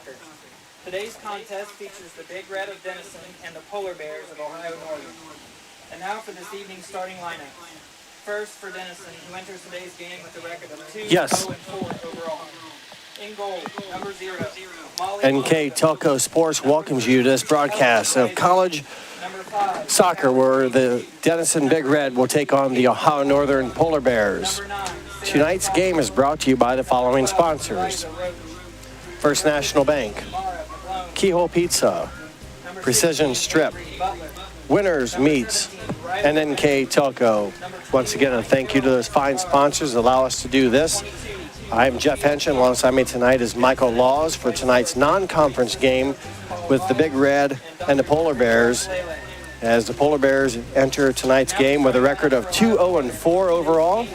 soccer. Today's contest features the Big Red of Denison and the Polar Bears of Ohio Northern. And now for this evening's starting lineup. First for Denison, who enters today's game with a record of 2-0-4 overall. In goal, number 0, Molly. NK Telco Sports welcomes you to this broadcast of college soccer, where the Denison Big Red will take on the Ohio Northern Polar Bears. Tonight's game is brought to you by the following sponsors: First National Bank, Keyhole Pizza, Precision Strip, Winners Meats, and NK Telco. Once again, a thank you to those fine sponsors that allow us to do this. I'm Jeff Henshin. Alongside me tonight is Michael Laws for tonight's non-conference game with the Big Red and the Polar Bears, as the Polar Bears enter tonight's game with a record of 2-0-4 overall.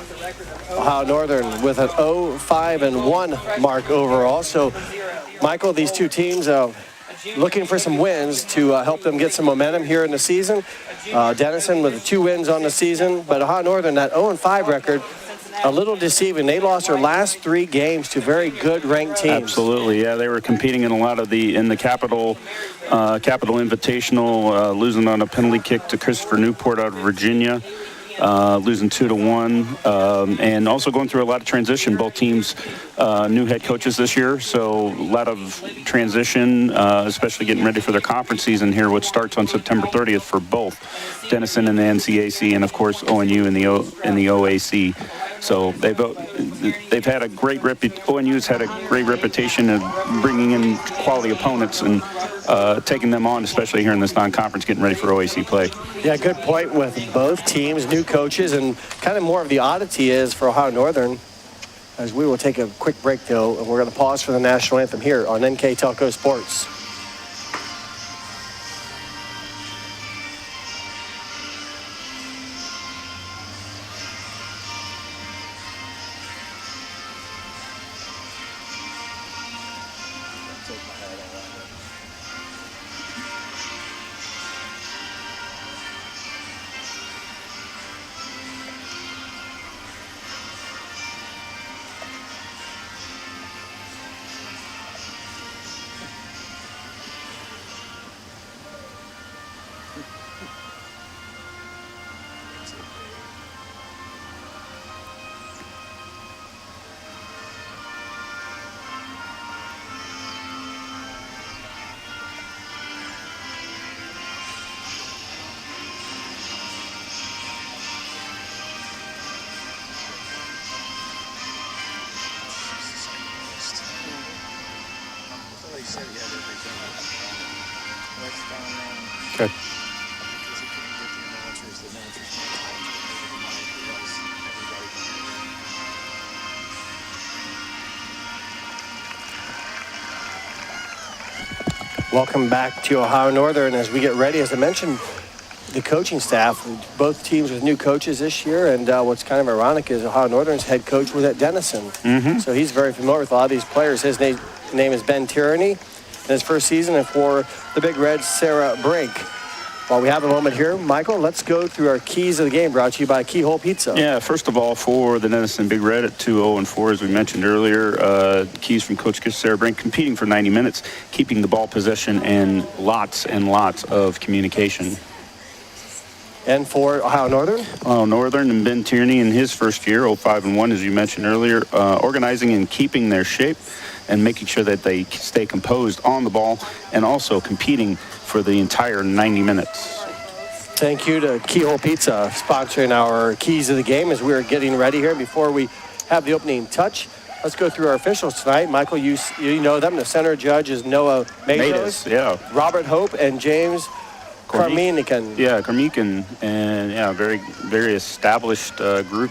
Ohio Northern with an 0-5-1 mark overall. So, Michael, these two teams looking for some wins to help them get some momentum here in the season. Denison with 2 wins on the season, but Ohio Northern, that 0-5 record, a little deceiving. They lost their last 3 games to very good ranked teams. Absolutely, yeah. They were competing in a lot of in the Capital Invitational, losing on a penalty kick to Christopher Newport out of Virginia. Losing 2-1, and also going through a lot of transition. Both teams new head coaches this year, so a lot of transition, especially getting ready for their conference season here, which starts on September 30th for both Denison and the NCAC, and of course ONU and the OAC. So they've had a great ONU's had a great reputation of bringing in quality opponents and taking them on, especially here in this non-conference, getting ready for OAC play. Yeah, good point with both teams, new coaches, and kind of more of the oddity is for Ohio Northern, as we will take a quick break, though, and we're going to pause for the national anthem here on NK Telco Sports. Okay. Welcome back to Ohio Northern as we get ready. As I mentioned, the coaching staff, both teams with new coaches this year, and what's kind of ironic is Ohio Northern's head coach was at Denison. Mm-hmm. So he's very familiar with a lot of these players. His name is Ben Tierney. In his first season, and for the Big Red, Sarah Brink. While we have a moment here, Michael, let's go through our keys of the game, brought to you by Keyhole Pizza. Yeah, first of all, for the Denison Big Red at 2-0-4, as we mentioned earlier, keys from Coach Sarah Brink, competing for 90 minutes, keeping the ball possession, and lots of communication. And for Ohio Northern? Ohio Northern and Ben Tierney in his first year, 0-5-1, as you mentioned earlier, organizing and keeping their shape and making sure that they stay composed on the ball and also competing for the entire 90 minutes. Thank you to Keyhole Pizza sponsoring our keys of the game as we're getting ready here. Before we have the opening touch, let's go through our officials tonight. Michael, you know them. The center judge is Noah Matos, yeah. Robert Hope, and James Karminikan. Yeah, Karminikan, and yeah, very established group.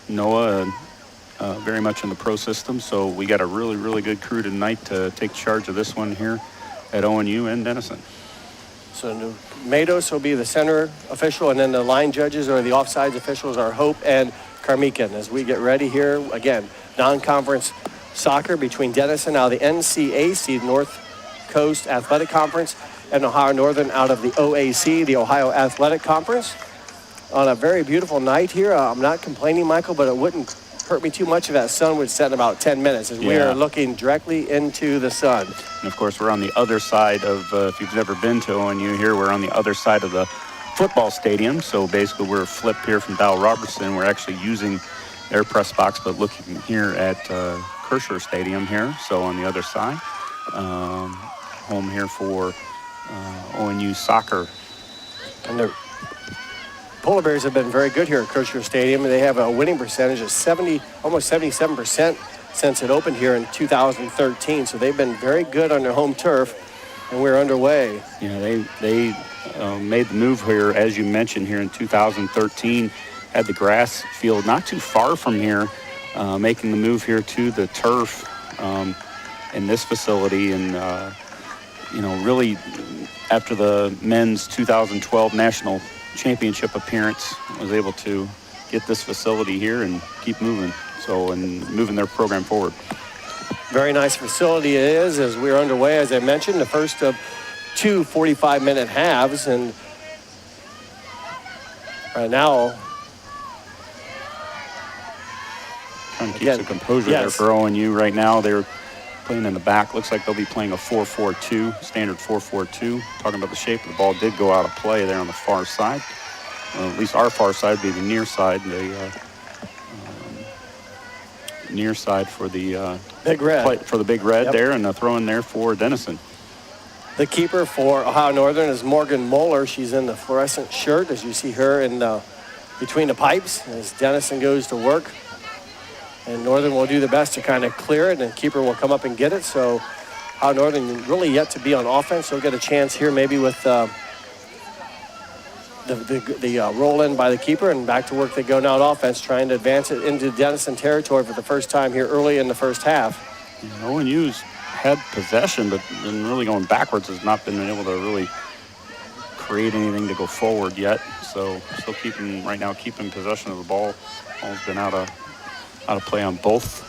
Noah, very much in the pro system, so we got a really good crew tonight to take charge of this one here at ONU and Denison. So Matos will be the center official, and then the line judges or the offsides officials are Hope and Karmikin. As we get ready here, again, non-conference soccer between Denison out of the NCAC, North Coast Athletic Conference, and Ohio Northern out of the OAC, the Ohio Athletic Conference. On a very beautiful night here. I'm not complaining, Michael, but it wouldn't hurt me too much if that sun would set in about 10 minutes, as we are looking directly into the sun. And of course, we're on the other side of, if you've never been to ONU here, we're on the other side of the football stadium. So basically, we're flipped here from Dow Robertson. We're actually using their press box, but looking here at Kershaw Stadium here. So on the other side, home here for ONU soccer. And the Polar Bears have been very good here at Kershaw Stadium. They have a winning percentage of almost 77% since it opened here in 2013. So they've been very good on their home turf, and we're underway. Yeah, they made the move here, as you mentioned, here in 2013. Had the grass field not too far from here, making the move here to the turf in this facility. And, really after the men's 2012 national championship appearance, was able to get this facility here and keep moving. And moving their program forward. Very nice facility it is, as we're underway, as I mentioned, the first of two 45-minute halves. And right now, trying to keep some composure there for ONU right now. They're playing in the back. Looks like they'll be playing a 4-4-2, standard 4-4-2. Talking about the shape of the ball, did go out of play there on the far side. At least our far side would be the near side. Near side for the Big Red. For the Big Red there, and a throw in there for Denison. The keeper for Ohio Northern is Morgan Moeller. She's in the fluorescent shirt, as you see her in between the pipes as Denison goes to work. And Northern will do the best to kind of clear it, and the keeper will come up and get it. So Ohio Northern really yet to be on offense. They'll get a chance here maybe with the roll in by the keeper, and back to work they go now on offense, trying to advance it into Denison territory for the first time here early in the first half. ONU's had possession, but been really going backwards, has not been able to really create anything to go forward yet. So still keeping possession of the ball. Ball's been out of play on both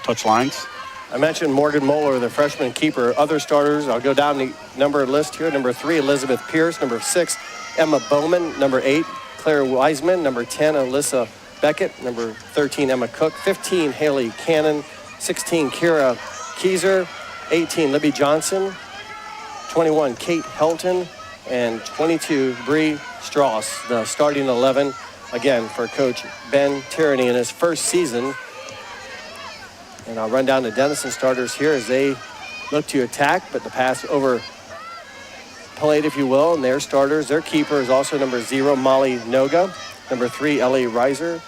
touch lines. I mentioned Morgan Moeller, the freshman keeper. Other starters, I'll go down the number list here. Number 3, Elizabeth Pierce. Number 6, Emma Bowman. Number 8, Claire Wiseman. Number 10, Alyssa Beckett. Number 13, Emma Cook. 15, Haley Cannon. 16, Kira Keyser. 18, Libby Johnson. 21, Kate Helton. And 22, Bree Strauss, the starting 11, again, for Coach Ben Tierney in his first season. And I'll run down the Denison starters here as they look to attack, but the pass over played, if you will, and their starters. Their keeper is also number 0, Molly Noga. Number 3, Ellie Reiser.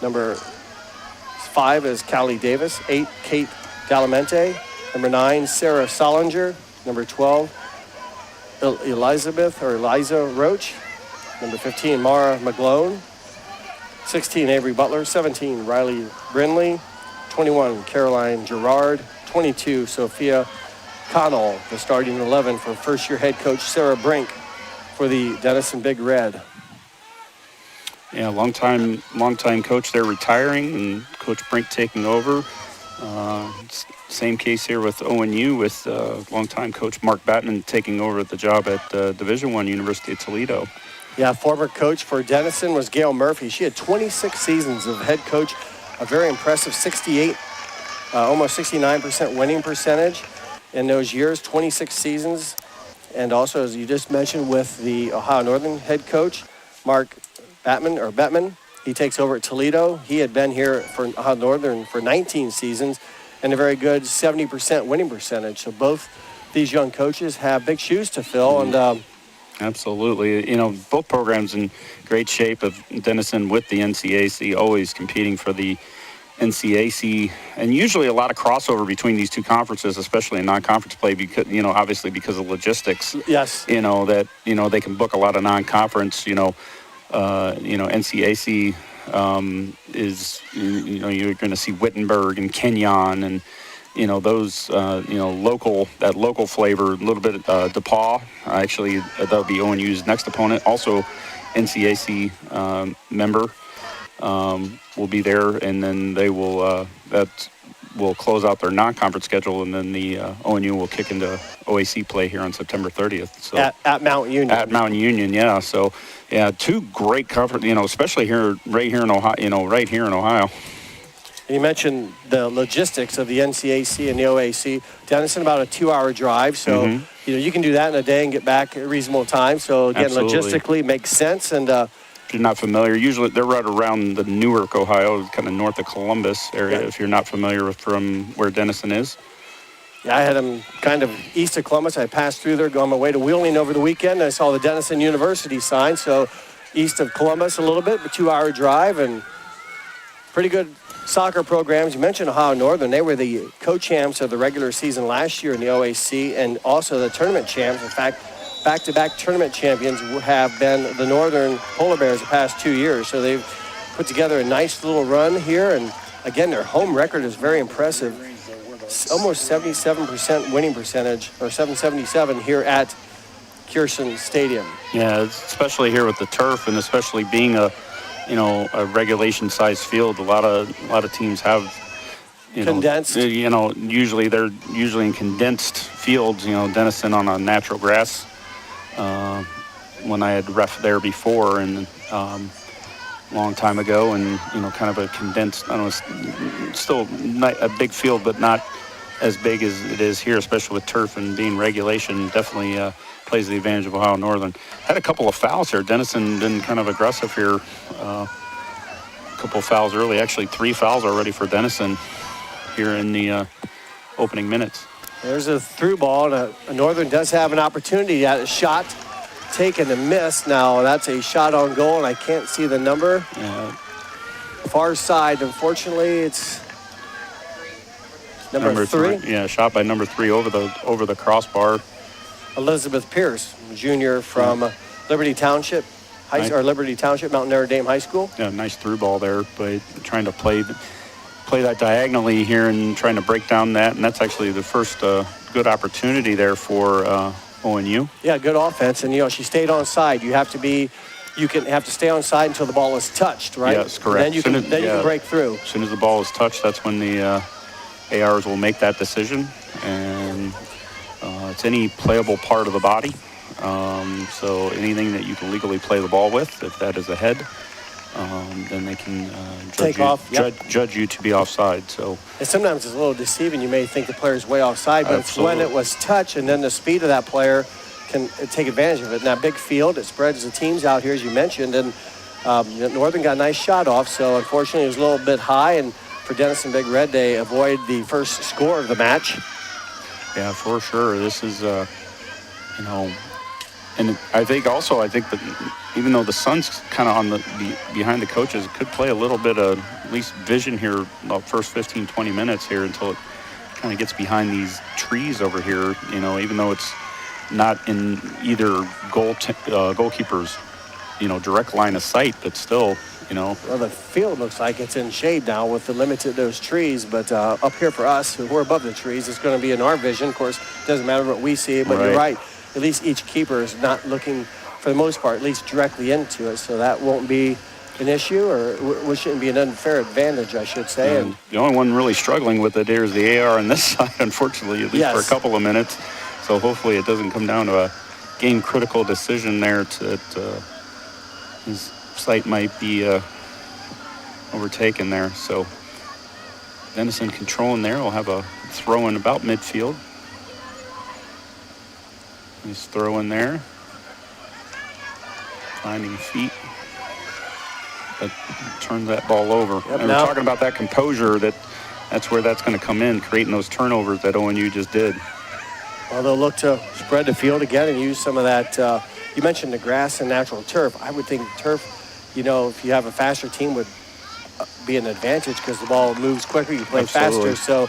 Number 5 is Callie Davis. 8, Kate Dalamente. Number 9, Sarah Solinger. Number 12, Eliza Roach. Number 15, Mara McGlone. 16, Avery Butler. 17, Riley Brinley. 21, Caroline Gerard. 22, Sophia Connell, the starting 11 for first-year head coach Sarah Brink for the Denison Big Red. Yeah, long-time coach there retiring, and Coach Brink taking over. Same case here with ONU, with long-time coach Mark Batman taking over the job at Division I University of Toledo. Yeah, former coach for Denison was Gail Murphy. She had 26 seasons of head coach, a very impressive 68, almost 69% winning percentage in those years, 26 seasons. And also, as you just mentioned, with the Ohio Northern head coach, Mark Batman, he takes over at Toledo. He had been here for Ohio Northern for 19 seasons and a very good 70% winning percentage. So both these young coaches have big shoes to fill. And absolutely. Both programs in great shape. Of Denison with the NCAC, always competing for the NCAC, and usually a lot of crossover between these two conferences, especially in non-conference play, because obviously because of logistics. Yes. That they can book a lot of non-conference. NCAC is you're going to see Wittenberg and Kenyon and those local flavor, a little bit DePaul. Actually, that'll be ONU's next opponent. Also, NCAC member will be there, and then they will that will close out their non-conference schedule, and then the ONU will kick into OAC play here on September 30th. So at Mount Union. At Mount Union, yeah. So yeah, two great conference. Especially right here in Ohio. You mentioned the logistics of the NCAC and the OAC. Denison, about a 2-hour drive, so you can do that in a day and get back at a reasonable time. So again, Absolutely. logistically makes sense. And If you're not familiar, usually they're right around the Newark, Ohio, kind of north of Columbus area. Yeah. If you're not familiar with from where Denison is. yeah, I had them kind of east of Columbus. I passed through there, on my way to Wheeling over the weekend. I saw the Denison University sign, so east of Columbus a little bit, but 2-hour drive and pretty good soccer programs. You mentioned Ohio Northern. They were the co-champs of the regular season last year in the OAC and also the tournament champs. In fact, back-to-back tournament champions have been the Northern Polar Bears the past 2 years. So they've put together a nice little run here. And again, their home record is very impressive. Almost 77% winning percentage, or 777 here at Kearson Stadium. Yeah, especially here with the turf, and especially being a regulation-sized field. A lot of teams have, Condensed. Usually they're in condensed fields. Denison on a natural grass. When I had ref there before, and long time ago, and kind of a condensed. I don't know, still not a big field, but not as big as it is here, especially with turf and being regulation. Definitely plays the advantage of Ohio Northern. Had a couple of fouls here. Denison been kind of aggressive here. A couple of fouls early. Actually, 3 fouls already for Denison here in the opening minutes. There's a through ball, and a Northern does have an opportunity at a shot taken and missed. Now that's a shot on goal, and I can't see the number. Yeah. Far side, unfortunately, it's number 3. Yeah, shot by number 3 over the crossbar. Elizabeth Pierce, junior from Liberty Township, Liberty Township, Mount Airy Dame High School. Yeah, nice through ball there, but trying to play that diagonally here and trying to break down that, and that's actually the first good opportunity there for ONU. Yeah, good offense, and she stayed on side. You have to stay on side until the ball is touched, right? Yes, correct. Then you can break through. As soon as the ball is touched, that's when the ARs will make that decision, and it's any playable part of the body. So anything that you can legally play the ball with, if that is a head, then they can judge you to be offside. So, and sometimes it's a little deceiving. You may think the player's way offside, but Absolutely. It's when it was touched, and then the speed of that player can take advantage of it. Now, big field, it spreads the teams out here, as you mentioned, and Northern got a nice shot off, so unfortunately it was a little bit high, and for Denison Big Red, they avoid the first score of the match. Yeah, for sure. This is, and I think that even though the sun's kind of on behind the coaches, it could play a little bit of at least vision here the first 15, 20 minutes here until it kind of gets behind these trees over here, even though it's not in either goalkeeper's, direct line of sight, but still, Well, the field looks like it's in shade now with the limited those trees, but up here for us, who we're above the trees, it's going to be in our vision. Of course, it doesn't matter what we see, but You're right. At least each keeper is not looking, for the most part, at least directly into it, so that won't be an issue, or which shouldn't be an unfair advantage, I should say. And the only one really struggling with it here is the AR on this side, unfortunately, at least for a couple of minutes. So hopefully it doesn't come down to a game-critical decision there that his sight might be overtaken there. So Denison controlling there. We'll have a throw in about midfield. Nice throw in there. Finding feet. But turns that ball over. Yep, and we're talking about that composure, that's where that's going to come in, creating those turnovers that ONU just did. Well, they'll look to spread the field again and use some of that. You mentioned the grass and natural turf. I would think turf, if you have a faster team, would be an advantage because the ball moves quicker. You play Absolutely. faster. So,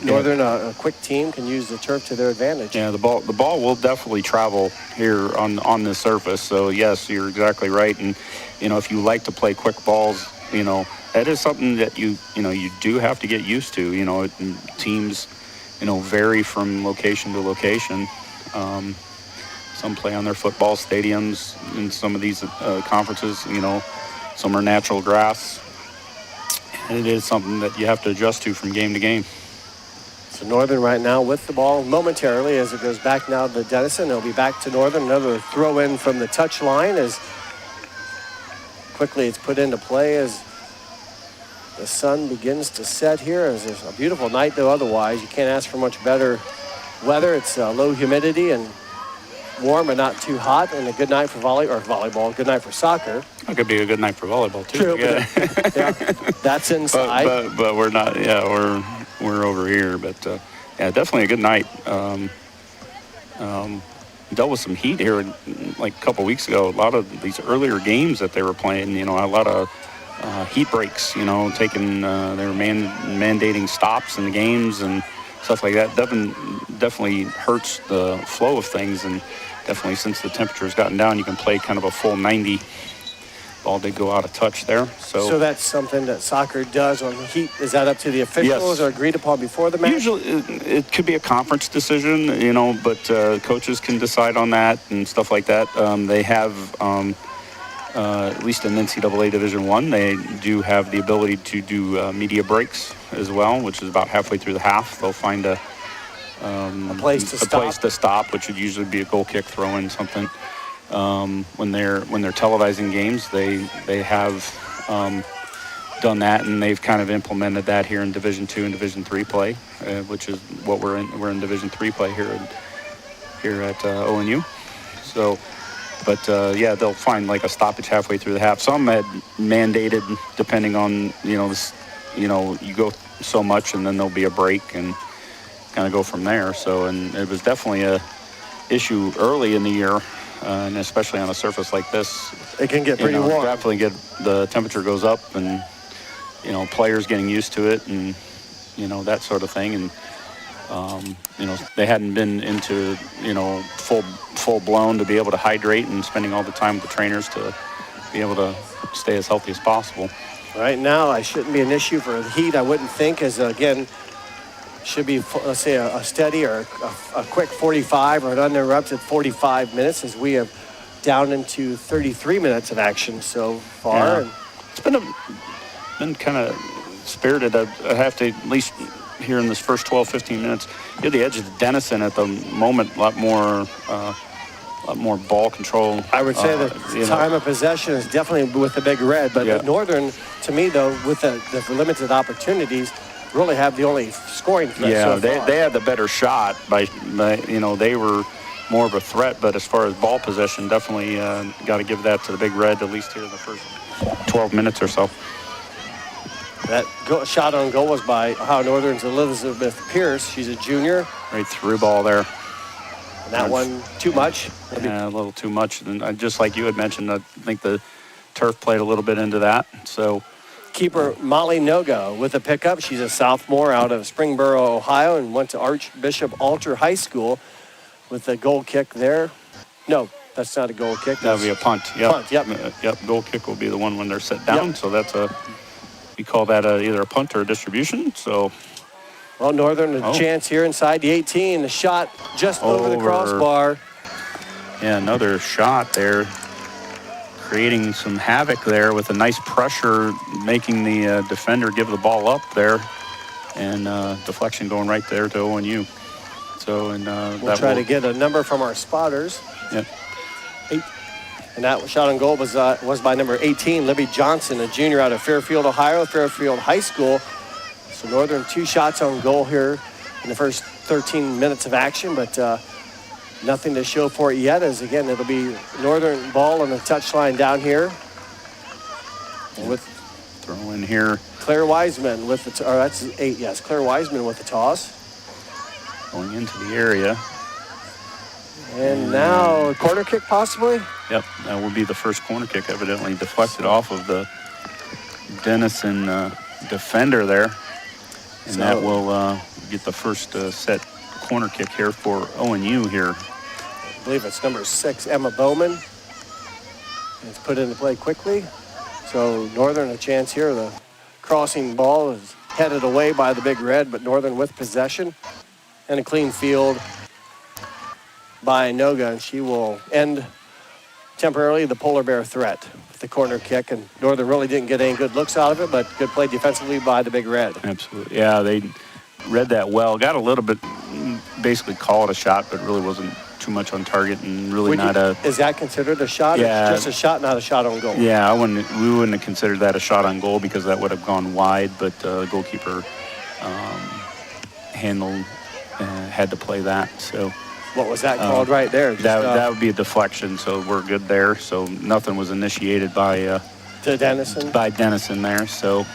Northern, a quick team, can use the turf to their advantage. Yeah, the ball will definitely travel here on this surface. So, yes, you're exactly right. And, if you like to play quick balls, that is something that you do have to get used to. Teams, vary from location to location. Some play on their football stadiums in some of these conferences, some are natural grass. And it is something that you have to adjust to from game to game. So Northern right now with the ball momentarily as it goes back now to Denison. It'll be back to Northern. Another throw in from the touch line as quickly it's put into play as The sun begins to set here. It's a beautiful night, though, otherwise. You can't ask for much better weather. It's low humidity and warm but not too hot, and a good night for volleyball, good night for soccer. It could be a good night for volleyball, too. True. Yeah. Yeah, that's inside. But we're not, we're over here. But, definitely a good night. Dealt with some heat here like a couple weeks ago. A lot of these earlier games that they were playing, a lot of heat breaks, they were mandating stops in the games and stuff like that. Definitely hurts the flow of things, and definitely since the temperature's gotten down, you can play kind of a full 90. Ball did go out of touch there. So that's something that soccer does on heat. Is that up to the officials or agreed upon before the match? Usually it could be a conference decision, but coaches can decide on that and stuff like that. They have, at least in NCAA Division I, they do have the ability to do media breaks as well, which is about halfway through the half. They'll find a place to stop, which would usually be a goal kick, throw in something. When they're televising games, they have done that, and they've kind of implemented that here in Division II and Division III play, which is what we're in. We're in Division III play here at ONU. So, but they'll find like a stoppage halfway through the half. Some had mandated, depending on you go so much, and then there'll be a break and kind of go from there. So, and it was definitely a issue early in the year. And especially on a surface like this, it can get pretty warm. Definitely the temperature goes up, and players getting used to it, and that sort of thing. And they hadn't been into full blown to be able to hydrate, and spending all the time with the trainers to be able to stay as healthy as possible. Right now, I shouldn't be an issue for the heat. I wouldn't think, as again. Should be, let's say, a steady or a quick 45 or an uninterrupted 45 minutes, as we have down into 33 minutes of action so far. Yeah. It's been kind of spirited. I have to, at least here in this first 12, 15 minutes, you're the edge of Denison at the moment, a lot more ball control. I would say that time of possession is definitely with the Big Red, but Northern, to me, though, with the limited opportunities, really have the only scoring threat. Yeah, so far. They had the better shot by they were more of a threat, but as far as ball possession, definitely got to give that to the Big Red, at least here in the first 12 minutes or so. That shot on goal was by Ohio Northern's Elizabeth Pierce. She's a junior. Right through ball there. And that one too much? Yeah, a little too much. And just like you had mentioned, I think the turf played a little bit into that. So. Keeper Molly Noga with a pickup. She's a sophomore out of Springboro, Ohio, and went to Archbishop Alter High School with a goal kick there. No, that's not a goal kick. That would be a punt. Yep. Punt, yep. Yep, goal kick will be the one when they're set down. Yep. So that's we call that either a punt or a distribution. So. Well, Northern a chance here inside the 18. The shot just over the crossbar. Yeah, another shot there. Creating some havoc there with a nice pressure, making the defender give the ball up there, and deflection going right there to ONU. So, and we'll try to get a number from our spotters. Yep. 8. And that shot on goal was by number 18, Libby Johnson, a junior out of Fairfield, Ohio, Fairfield High School. So Northern 2 shots on goal here in the first 13 minutes of action, but nothing to show for it yet, as again, it'll be Northern ball on the touchline down here. With throw in here. Claire Wiseman with the, that's 8, yes, Claire Wiseman with the toss. Going into the area. And now a corner kick possibly? Yep, that will be the first corner kick, evidently deflected off of the Denison defender there. And that will get the first set corner kick here for ONU here. I believe it's number 6, Emma Bowman. It's put into play quickly. So Northern a chance here. The crossing ball is headed away by the Big Red, but Northern with possession. And a clean field by Noga, and she will end temporarily the Polar Bear threat with the corner kick. And Northern really didn't get any good looks out of it, but good play defensively by the Big Red. Absolutely. Yeah, they read that well. Got a little bit, basically call it a shot, but really wasn't too much on target and really not Is that considered a shot? Yeah. Or just a shot, not a shot on goal? Yeah, we wouldn't have considered that a shot on goal because that would have gone wide, but the goalkeeper had to play that. So what was that called right there? That would be a deflection, so we're good there. So nothing was initiated by Denison? By Denison there, so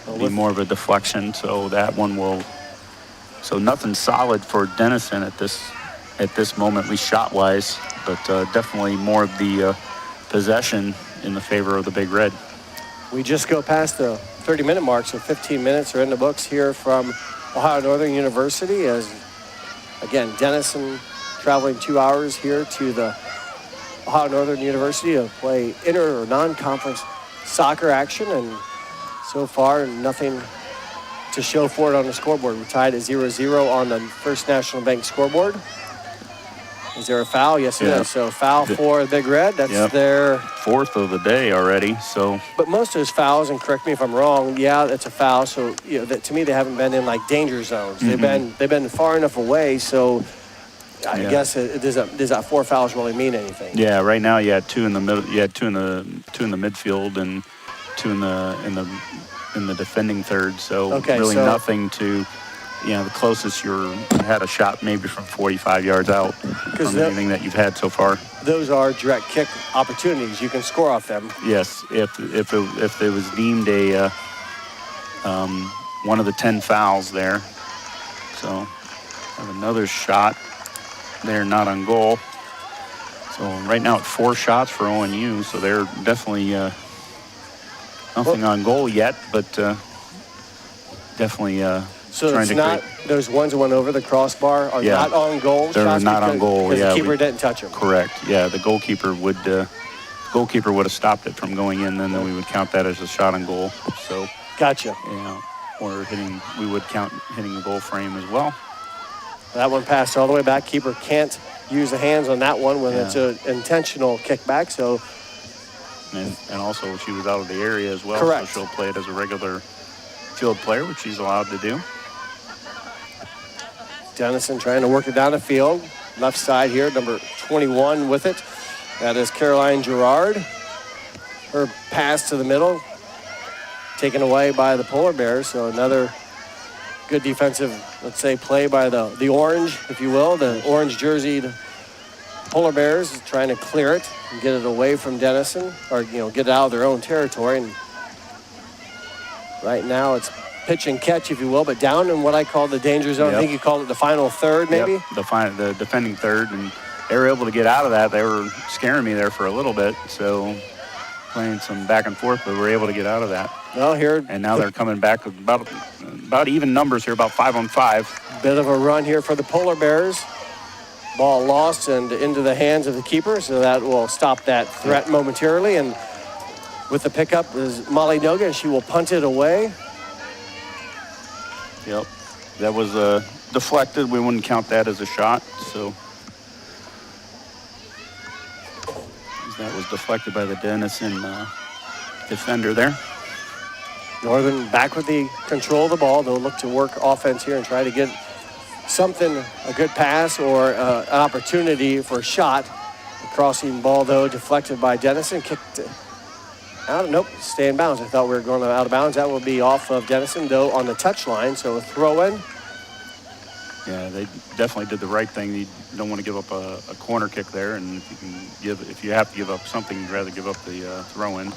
it'll be more of a deflection. So that one will. So nothing solid for Denison at this moment, at least shot-wise, but definitely more of the possession in the favor of the Big Red. We just go past the 30-minute mark, so 15 minutes are in the books here from Ohio Northern University as, again, Denison traveling 2 hours here to the Ohio Northern University to play inter- or non-conference soccer action, and so far nothing to show for it on the scoreboard. We're tied at 0-0 on the First National Bank scoreboard. Is there a foul? Yes, it is. So foul for the Big Red. That's their fourth of the day already. So, but most of those fouls, and correct me if I'm wrong, it's a foul. So to me, they haven't been in like danger zones. Mm-hmm. They've been far enough away. So I guess does that 4 fouls really mean anything? Yeah, right now you had 2 in the middle. You had 2 in the midfield and 2 in the defending third. So nothing to. The closest you had a shot maybe from 45 yards out from anything that you've had so far. Those are direct kick opportunities. You can score off them. Yes, if it was deemed a one of the 10 fouls there. So have another shot there, not on goal. So right now it's 4 shots for ONU. So they're definitely nothing on goal yet, but definitely. So it's not those ones that went over the crossbar are not on goal. They're not on goal. Because the keeper didn't touch them. Correct. Yeah, the goalkeeper would have stopped it from going in, then we would count that as a shot on goal. So gotcha. Yeah, or we would count hitting the goal frame as well. That one passed all the way back. Keeper can't use the hands on that one when it's an intentional kickback. So and also she was out of the area as well. Correct. So she'll play it as a regular field player, which she's allowed to do. Denison trying to work it down the field. Left side here, number 21 with it. That is Caroline Gerard. Her pass to the middle, taken away by the Polar Bears. So another good defensive, let's say, play by the orange, if you will, the orange jerseyed Polar Bears trying to clear it and get it away from Denison, or get it out of their own territory. And right now it's pitch and catch, if you will, but down in what I call the danger zone. I think you call it the final third, maybe? Yep, the defending third, and they were able to get out of that. They were scaring me there for a little bit, so playing some back and forth, but we're able to get out of that. Well, here. And now they're coming back with about even numbers here, about 5-on-5. Bit of a run here for the Polar Bears. Ball lost and into the hands of the keeper, so that will stop that threat momentarily. And with the pickup is Molly Noga, and she will punt it away. Yep, that was deflected. We wouldn't count that as a shot. So that was deflected by the Denison defender there. Northern back with the control of the ball. They'll look to work offense here and try to get something, a good pass or an opportunity for a shot. The crossing ball, though, deflected by Denison, kicked out. Nope, stay in bounds. I thought we were going out of bounds. That will be off of Denison, though, on the touchline. So a throw-in. Yeah, they definitely did the right thing. You don't want to give up a corner kick there, and if you have to give up something, you'd rather give up the throw-in.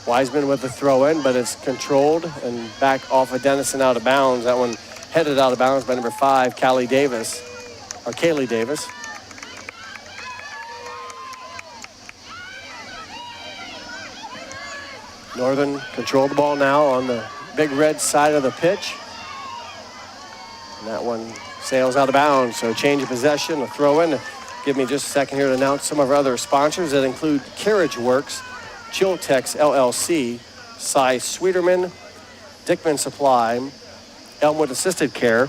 Wiseman with the throw-in, but it's controlled and back off of Denison out of bounds. That one headed out of bounds by number 5, Kaylee Davis. Northern control the ball now on the Big Red side of the pitch. And that one sails out of bounds, so change of possession, a throw-in. Give me just a second here to announce some of our other sponsors that include Carriage Works, Chiltex LLC, Cy Sweeterman, Dickman Supply, Elmwood Assisted Care,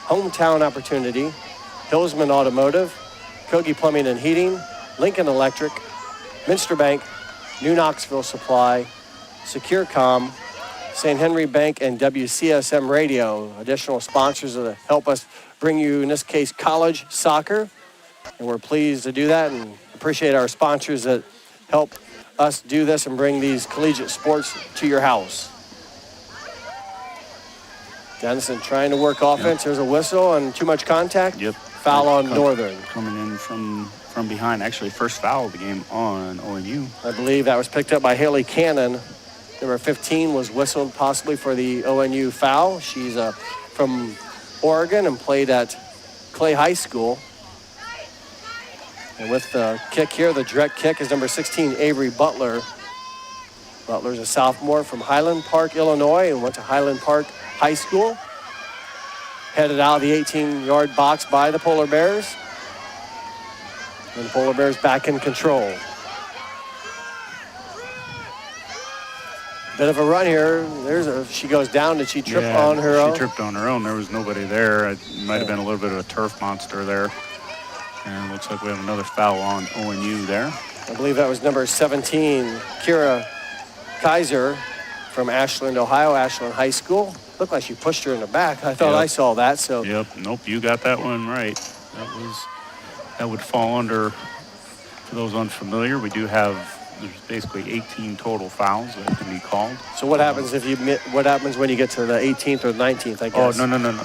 Hometown Opportunity, Hillsman Automotive, Kogi Plumbing and Heating, Lincoln Electric, Minster Bank, New Knoxville Supply, SecureCom, St. Henry Bank, and WCSM Radio. Additional sponsors that help us bring you, in this case, college soccer. And we're pleased to do that and appreciate our sponsors that help us do this and bring these collegiate sports to your house. Denison trying to work offense. There's a whistle and too much contact. Yep. Foul on Northern. Coming in from behind. Actually, first foul of the game on ONU. I believe that was picked up by Haley Cannon. Number 15 was whistled possibly for the ONU foul. She's from Oregon and played at Clay High School. And with the kick here, the direct kick is number 16, Avery Butler. Butler's a sophomore from Highland Park, Illinois, and went to Highland Park High School. Headed out of the 18-yard box by the Polar Bears. And the Polar Bears back in control. Bit of a run here. She goes down. Did she trip on her own? She tripped on her own. There was nobody there. It might have been a little bit of a turf monster there. And it looks like we have another foul on ONU there. I believe that was number 17, Kira Kaiser from Ashland, Ohio, Ashland High School. Looked like she pushed her in the back. I thought I saw that. So. Yep. Nope. You got that one right. That would fall under, for those unfamiliar, we do have, there's basically 18 total fouls that can be called. So what happens what happens when you get to the 18th or 19th, I guess? Oh, no.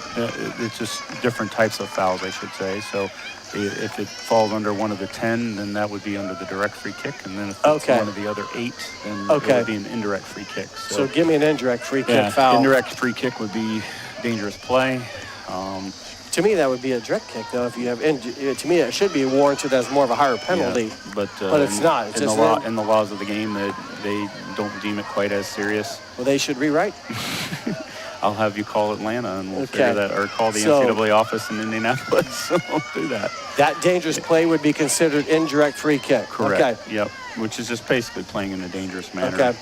It's just different types of fouls, I should say. So if it falls under one of the 10, then that would be under the direct free kick. And then if it's one of the other 8, then it would be an indirect free kick. So give me an indirect free kick foul. Indirect free kick would be dangerous play. To me, that would be a direct kick, though. If you have, to me, it should be warranted as more of a higher penalty. Yeah, but it's not. It's in the laws of the game, they don't deem it quite as serious. Well, they should rewrite. I'll have you call Atlanta, and we'll figure that, or call the NCAA office in Indianapolis. So we'll do that. That dangerous play would be considered indirect free kick. Correct. Okay. Yep. Which is just basically playing in a dangerous manner. Okay.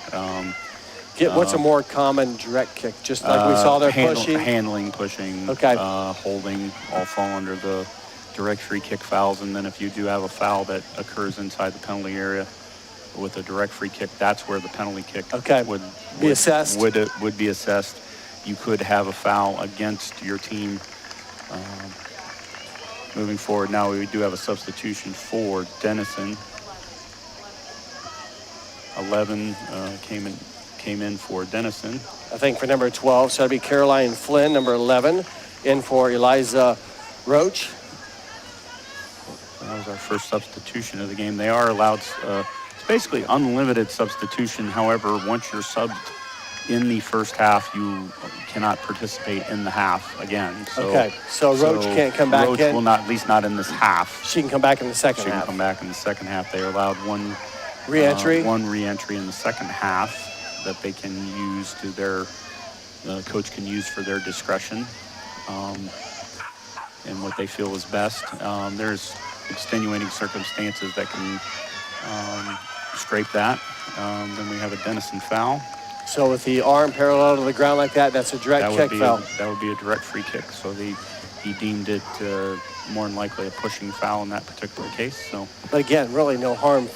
What's a more common direct kick? Just like we saw there, pushing? Handling, pushing, holding, all fall under the direct free kick fouls. And then if you do have a foul that occurs inside the penalty area with a direct free kick, that's where the penalty kick would be assessed. Would be assessed. You could have a foul against your team. Moving forward, now we do have a substitution for Denison. 11 came in for Denison. I think for number 12, so that'd be Caroline Flynn, number 11, in for Eliza Roach. That was our first substitution of the game. They are allowed, it's basically unlimited substitution. However, once you're subbed in the first half, you cannot participate in the half again. So Roach can't come back in? Roach will not, at least not in this half. She can come back in the second half? She can come back in the second half. They are allowed one re-entry in the second half that they can use to their, coach can use for their discretion and what they feel is best. There's extenuating circumstances that can scrape that. Then we have a Denison foul. So with the arm parallel to the ground like that, that's a direct kick foul. That would be a direct free kick. So he deemed it more than likely a pushing foul in that particular case. So, but again, really no harm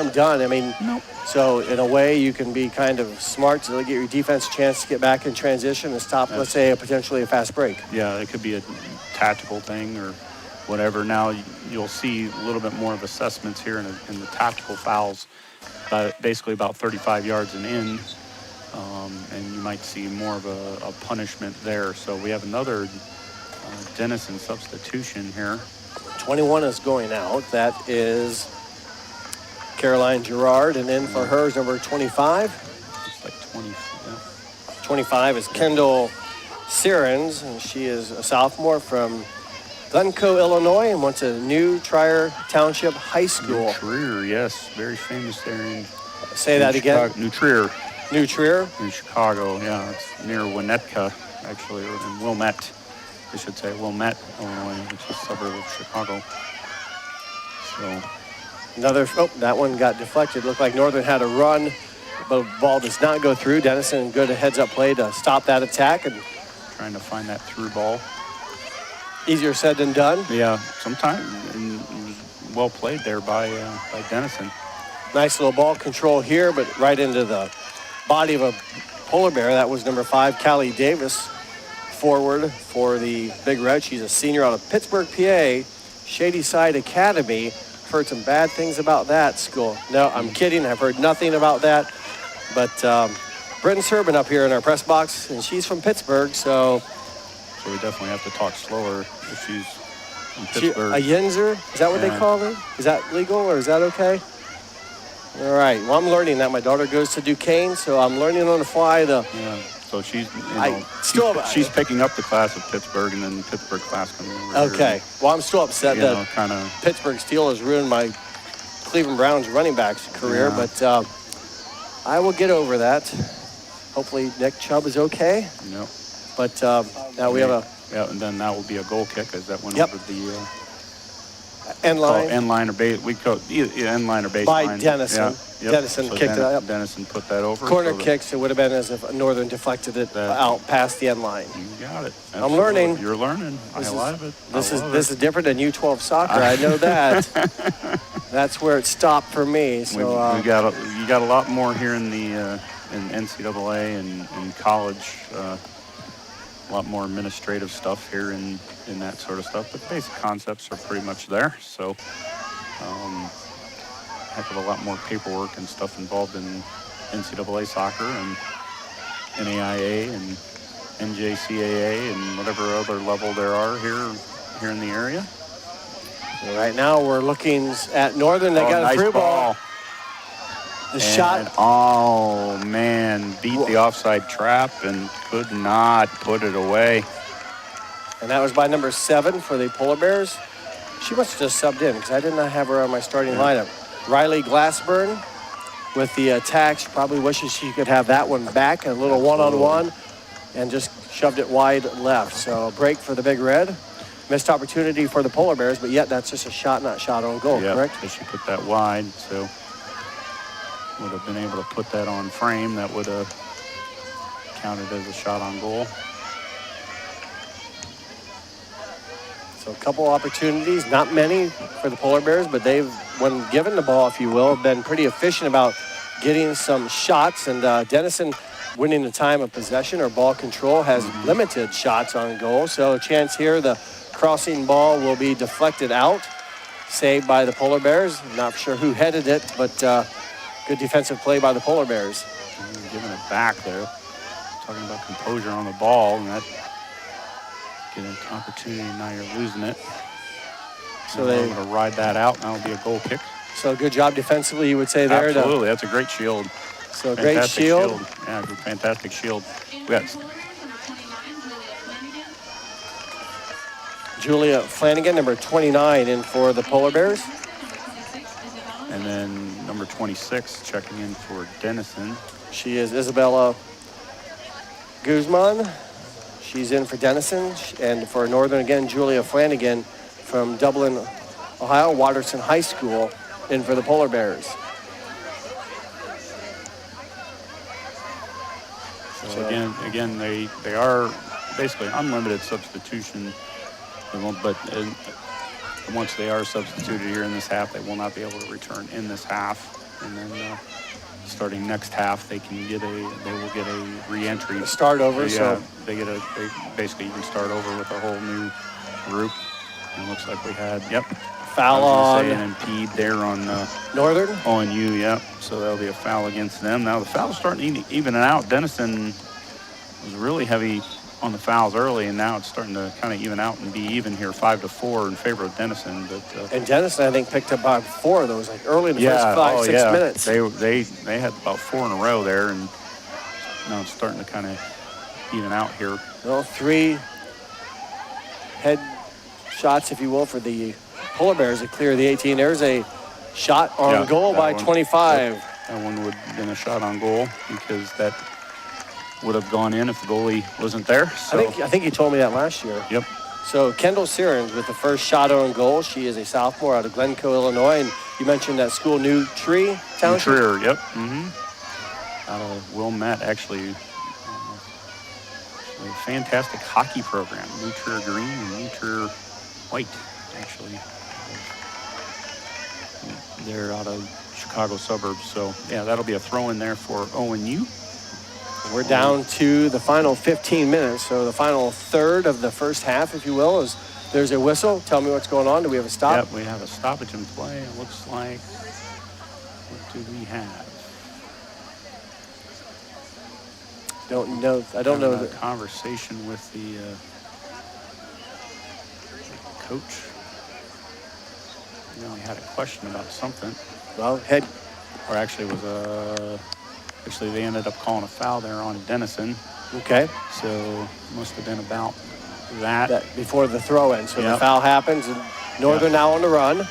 done. I mean, nope. So in a way, you can be kind of smart to get your defense a chance to get back in transition and stop, let's say, potentially a fast break. Yeah, it could be a tactical thing or whatever. Now you'll see a little bit more of assessments here in the tactical fouls, basically about 35 yards and in. And you might see more of a punishment there. So we have another Denison substitution here. 21 is going out. That is Caroline Gerard, and in for her is number 25. It's like 20. Yeah. 25 is Kendall Sirens, and she is a sophomore from Glencoe, Illinois, and went to New Trier Township High School. New Trier, yes, very famous there in. Say that again. New Trier. New Trier? In Chicago, yeah. It's near Winnetka, actually, or in Wilmette. I should say Wilmette, Illinois, which is a suburb of Chicago. So that one got deflected. Looked like Northern had a run, but the ball does not go through. Denison, good heads-up play to stop that attack. And trying to find that through ball. Easier said than done. Yeah, sometimes well played there by Denison. Nice little ball control here, but right into the body of a polar bear. That was number 5, Callie Davis, forward for the Big Red. She's a senior out of Pittsburgh, PA, Shady Side Academy. Heard some bad things about that school. No, I'm kidding. I've heard nothing about that. But Britton Serban up here in our press box, and she's from Pittsburgh, so we definitely have to talk slower if she's from Pittsburgh. A Yinzer? Is that what they call her? Is that legal or is that okay? All right. Well, I'm learning that. My daughter goes to Duquesne, so I'm learning on the fly. So she's, she's picking up the class of Pittsburgh, and then the Pittsburgh class coming over. Okay. Well, I'm still upset that kind of Pittsburgh Steelers ruined my Cleveland Browns running back's career, but I will get over that. Hopefully Nick Chubb is okay. Yep. But now we have a... Yeah, and then that will be a goal kick as that went over the... end line. End line or base. We call end line or base by line. Denison. Yep. Denison kicked it up. Denison put that over. Corner kicks, it would have been as if Northern deflected it out past the end line. You got it. Absolutely. I'm learning. You're learning. I love it. This is different than U12 soccer. I know that. That's where it stopped for me. So you got a lot more here in the in NCAA and in college. A lot more administrative stuff here in that sort of stuff, but basic concepts are pretty much there. So, heck of a lot more paperwork and stuff involved in NCAA soccer and NAIA and NJCAA and whatever other level there are here in the area. So right now we're looking at Northern. They got a nice through ball. The shot. Oh, man, beat the offside trap and could not put it away. And that was by number 7 for the Polar Bears. She must have just subbed in because I did not have her on my starting lineup. Riley Glassburn with the attack. She probably wishes she could have that one back, a little one-on-one, and just shoved it wide left. So a break for the Big Red. Missed opportunity for the Polar Bears, but yet that's just a shot, not shot on goal, correct? Yeah, she put that wide, so... would have been able to put that on frame. That would have counted as a shot on goal. So a couple opportunities, not many for the Polar Bears, but they've, when given the ball, if you will, been pretty efficient about getting some shots. And Denison, winning the time of possession or ball control, has limited shots on goal. So a chance here, the crossing ball will be deflected out, saved by the Polar Bears. Not sure who headed it, but good defensive play by the Polar Bears. Giving it back there. Talking about composure on the ball, and that get an opportunity. Now you're losing it. So they're going to ride that out. Now it'll be a goal kick. So good job defensively, you would say there. Absolutely, that's a great shield. So fantastic great shield. Yeah, fantastic shield. We got Julia Flanagan, number 29, in for the Polar Bears. And then number 26 checking in for Denison. She is Isabella Guzman. She's in for Denison. And for Northern again, Julia Flanagan from Dublin, Ohio, Watterson High School, in for the Polar Bears. So again, they are basically unlimited substitution. But once they are substituted here in this half, they will not be able to return in this half. And then starting next half, they will get a re-entry. Start over. Yeah, they basically you can start over with a whole new group. And it looks like we had foul on an impede there on Northern. ONU, yep. So that'll be a foul against them. Now the foul's starting to even it out. Denison was really heavy on the fouls early, and now it's starting to kind of even out and be even here, 5-4 in favor of Denison. But and Denison, I think, picked up about 4 of those, like early in the first 5-6 minutes. They had about 4 in a row there, and now it's starting to kind of even out here. Well, 3 head shots, if you will, for the Polar Bears to clear the 18. There's a shot on goal by 25. That one would have been a shot on goal because that would have gone in if the goalie wasn't there. So. I think you told me that last year. Yep. So Kendall Sirens with the first shot on goal. She is a sophomore out of Glencoe, Illinois. And you mentioned that school, New Tree Township? New Trier, yep. Mm-hmm. Out of Wilmette, actually. A fantastic hockey program. New Trier Green and New Trier White, actually. They're out of Chicago suburbs. So, yeah, that'll be a throw in there for ONU. We're down to the final 15 minutes. So the final third of the first half, if you will, is There's a whistle. Tell me what's going on. Do we have a stop? Yep, we have a stoppage in play. It looks like, what do we have? Don't know. I don't know. The conversation with the coach. We had a question about something. Well, head. Or actually, it was actually they ended up calling a foul there on Denison. Okay. So must have been about that before the throw-in. So yep. the foul happens, and Northern now on the run.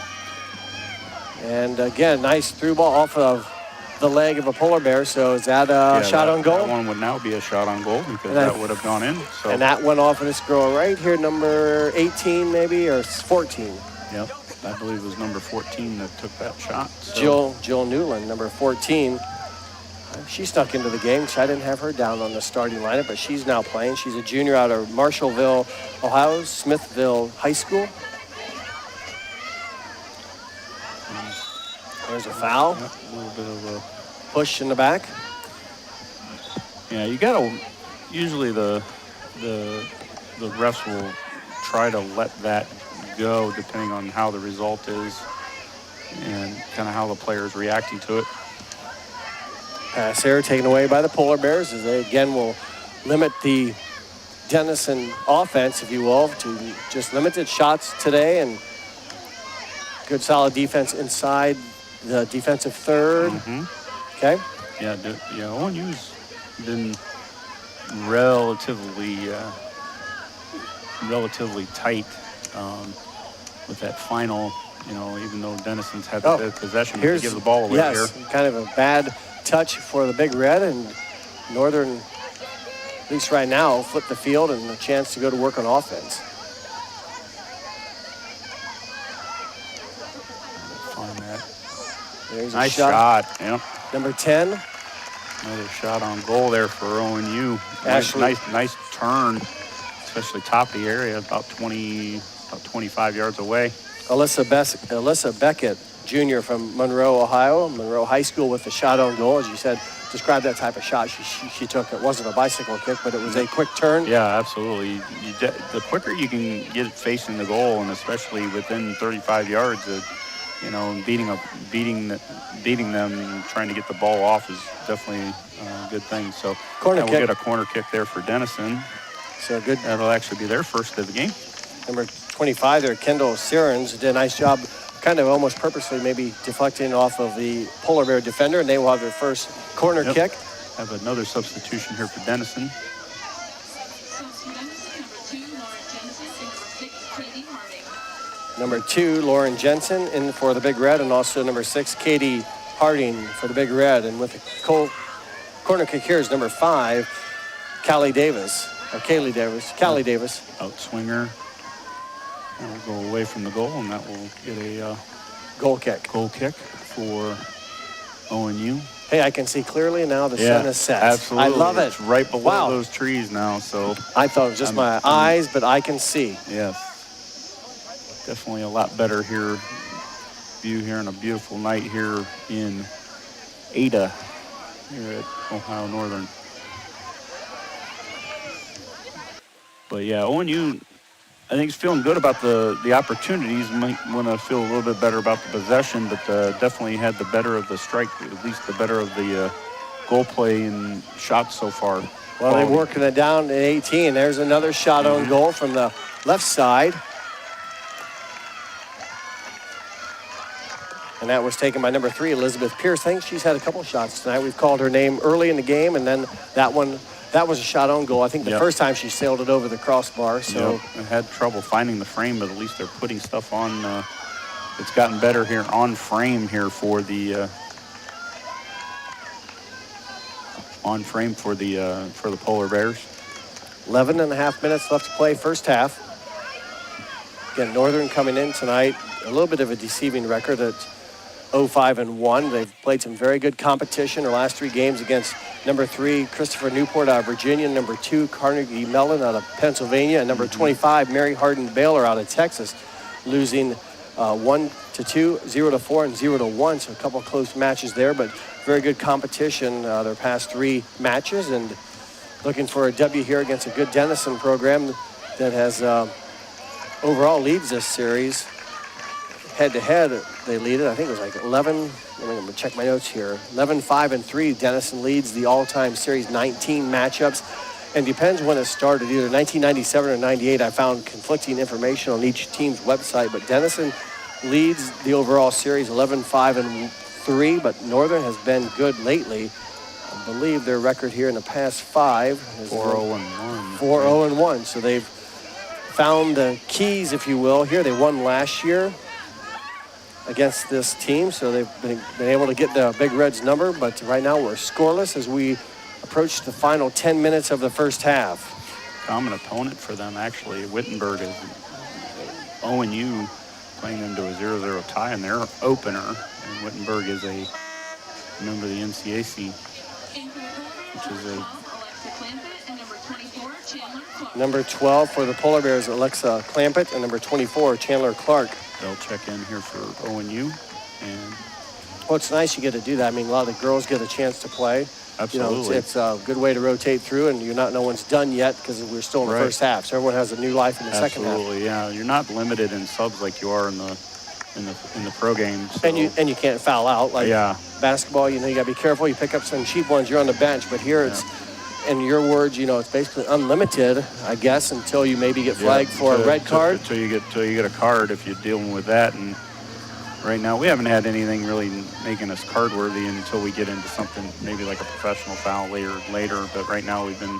And again, nice through ball off of the leg of a polar bear. So is that a shot on goal? That one would now be a shot on goal because that would have gone in. So. And that went off of this girl right here, number 18 maybe, or 14. Yep, I believe it was number 14 that took that shot. So. Jill Newland, number 14. She snuck into the game. I didn't have her down on the starting lineup, but she's now playing. She's a junior out of Marshallville, Ohio, Smithville High School. There's a foul. Yep, a little bit of a push in the back. Yeah, you gotta. Usually the refs will try to let that go depending on how the result is and kind of how the player is reacting to it. Pass here taken away by the Polar Bears as they again will limit the Denison offense, if you will, to just limited shots today and good solid defense inside the defensive third. Mm-hmm. Okay. Yeah, ONU's been relatively tight with that final. Even though Denison's had the possession to give the ball away here. Kind of a bad touch for the Big Red, and Northern, at least right now, flipped the field and a chance to go to work on offense. Find that. There's nice a shot. Yep. Number 10. Another shot on goal there for ONU. Nice turn, especially top of the area, about 25 yards away. Alyssa Beckett, junior from Monroe, Ohio, Monroe High School with the shot on goal. As you said, describe that type of shot she took. It wasn't a bicycle kick, but it was a quick turn. Yeah, absolutely. The quicker you can get it facing the goal, and especially within 35 yards, beating them and trying to get the ball off is definitely a good thing. So we'll get a corner kick there for Denison. So good. That'll actually be their first of the game. Number 25 there, Kendall Sirens, did a nice job kind of almost purposely maybe deflecting off of the Polar Bear defender, and they will have their first corner kick. Have another substitution here for Denison. Number 2, Lauren Jensen in for the Big Red, and also number 6, Katie Harding for the Big Red. And with the corner kick here is number 5, Callie Davis. Out swinger. That will go away from the goal, and that will get a goal kick for ONU. Hey, I can see clearly now the sun is set. Absolutely. I love it. It's right below those trees now. So I thought it was just my eyes, but I can see. Yes. Definitely a lot better view here on a beautiful night here in Ada here at Ohio Northern. But yeah, ONU, I think, is feeling good about the opportunities. Might want to feel a little bit better about the possession, but definitely had the better of the strike, at least the better of the goal play and shots so far. Well, they're working it down to 18. There's another shot on goal from the left side. And that was taken by number 3, Elizabeth Pierce. I think she's had a couple of shots tonight. We've called her name early in the game, and then that was a shot on goal. I think the first time she sailed it over the crossbar. So I had trouble finding the frame, but at least they're putting stuff on. It's gotten better here on frame here for the for the Polar Bears. 11 and a half minutes left to play, first half. Again, Northern coming in tonight, a little bit of a deceiving record at 0-5-1. They've played some very good competition their last 3 games against number 3, Christopher Newport out of Virginia, number 2, Carnegie Mellon out of Pennsylvania, and number 25, Mary Hardin Baylor out of Texas, losing 1-2, 0-4, and 0-1. So a couple of close matches there, but very good competition their past 3 matches, and looking for a W here against a good Denison program that has overall leads this series. Head-to-head, they lead it. I think it was like 11. Let me check my notes here. 11-5-3. Denison leads the all-time series, 19 matchups. And depends when it started, either 1997 or 98. I found conflicting information on each team's website, but Denison leads the overall series 11-5-3, but Northern has been good lately. I believe their record here in the past 5 is 4-0-1. 4-0-1. So they've found the keys, if you will. Here they won last year against this team, so they've been able to get the Big Reds number, but right now we're scoreless as we approach the final 10 minutes of the first half. Common opponent for them, actually. Wittenberg is ONU playing them to a 0-0 tie in their opener, and Wittenberg is a member of the NCAC, which is a number 12 for the Polar Bears, Alexa Clampett, and number 24, Chandler Clark. They'll check in here for ONU. And well, it's nice you get to do that. I mean, a lot of the girls get a chance to play. Absolutely. You know, it's a good way to rotate through, and no one's done yet because we're still in the first half. So everyone has a new life in the second half. Absolutely, yeah. You're not limited in subs like you are in the pro game. So. And you can't foul out. Like basketball, you got to be careful. You pick up some cheap ones, you're on the bench. But here it's, in your words, it's basically unlimited, I guess, until you maybe get flagged for a red card. Until you get a card if you're dealing with that. And right now we haven't had anything really making us card worthy until we get into something maybe like a professional foul later. But right now we've been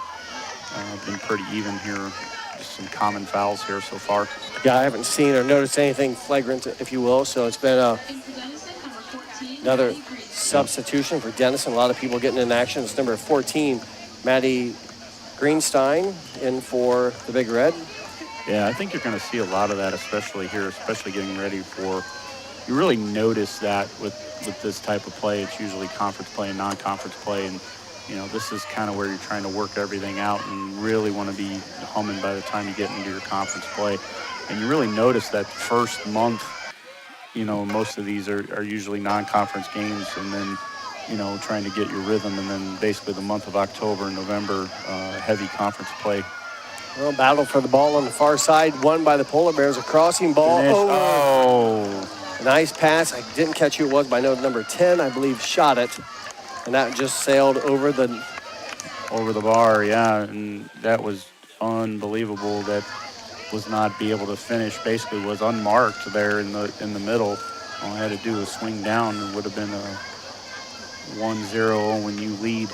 pretty even here. Just some common fouls here so far. Yeah, I haven't seen or noticed anything flagrant, if you will. So it's been another substitution for Denison. A lot of people getting in action. It's number 14, Maddie Greenstein, in for the Big Red. Yeah, I think you're going to see a lot of that, especially here, especially getting ready for. You really notice that with this type of play. It's usually conference play and non-conference play, and this is kind of where you're trying to work everything out and really want to be humming by the time you get into your conference play. And you really notice that first month, most of these are usually non-conference games, and then trying to get your rhythm, and then basically the month of October and November, heavy conference play. Well, battle for the ball on the far side, won by the Polar Bears. A crossing ball. Nice pass. I didn't catch who it was, but I know number 10, I believe, shot it. And that just sailed over the bar, yeah. And that was unbelievable. That was not be able to finish. Basically was unmarked there in the middle. All I had to do was swing down. It would have been a 1-0 when you lead.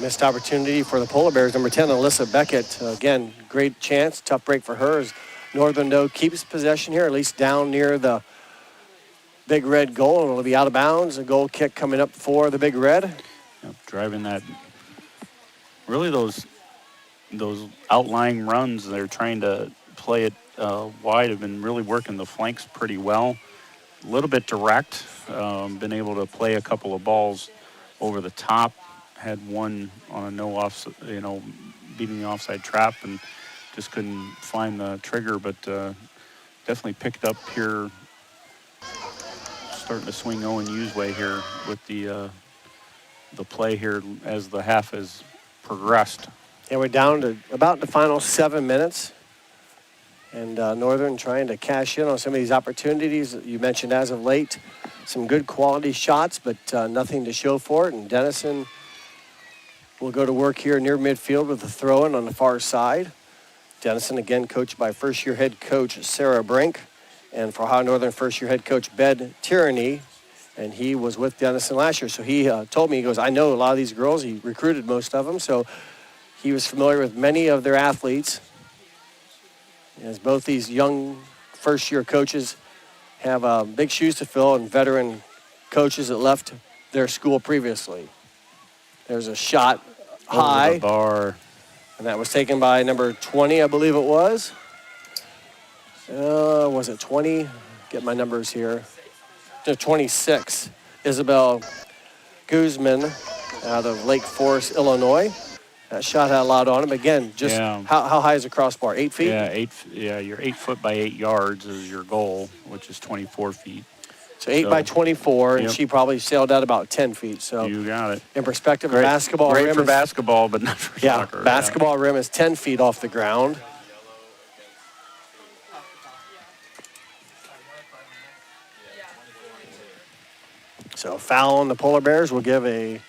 Missed opportunity for the Polar Bears. Number 10, Alyssa Beckett. Again, great chance. Tough break for her as Northern though keeps possession here, at least down near the Big Red goal, and it'll be out of bounds. A goal kick coming up for the Big Red. Yep, driving that. Really, those outlying runs, they're trying to play it wide, have been really working the flanks pretty well. A little bit direct. Been able to play a couple of balls over the top. Had one on a no off, beating the offside trap, and just couldn't find the trigger. But definitely picked up here. Starting to swing ONU's way here with the play here as the half has progressed. And we're down to about the final 7 minutes. And Northern trying to cash in on some of these opportunities that you mentioned as of late. Some good quality shots, but nothing to show for it. And Denison will go to work here near midfield with the throw-in on the far side. Denison, again, coached by first-year head coach Sarah Brink. And for Ohio Northern, first-year head coach Ben Tierney, and he was with Denison last year. So he told me, he goes, I know a lot of these girls. He recruited most of them, so he was familiar with many of their athletes. As both these young first-year coaches have big shoes to fill, and veteran coaches that left their school previously. There's a shot high. Over the bar. And that was taken by number 20, I believe it was. Was it 20? Get my numbers here. 26. Isabel Guzman out of Lake Forest, Illinois. That shot had a lot on him. Again, just how high is the crossbar? 8 feet? Yeah, you're 8 foot by 8 yards is your goal, which is 24 feet. So 8 by 24, and she probably sailed out about 10 feet. So you got it. In perspective, a basketball rim rim for basketball, but not for soccer. Basketball rim is 10 feet off the ground. foul on the Polar Bears will give a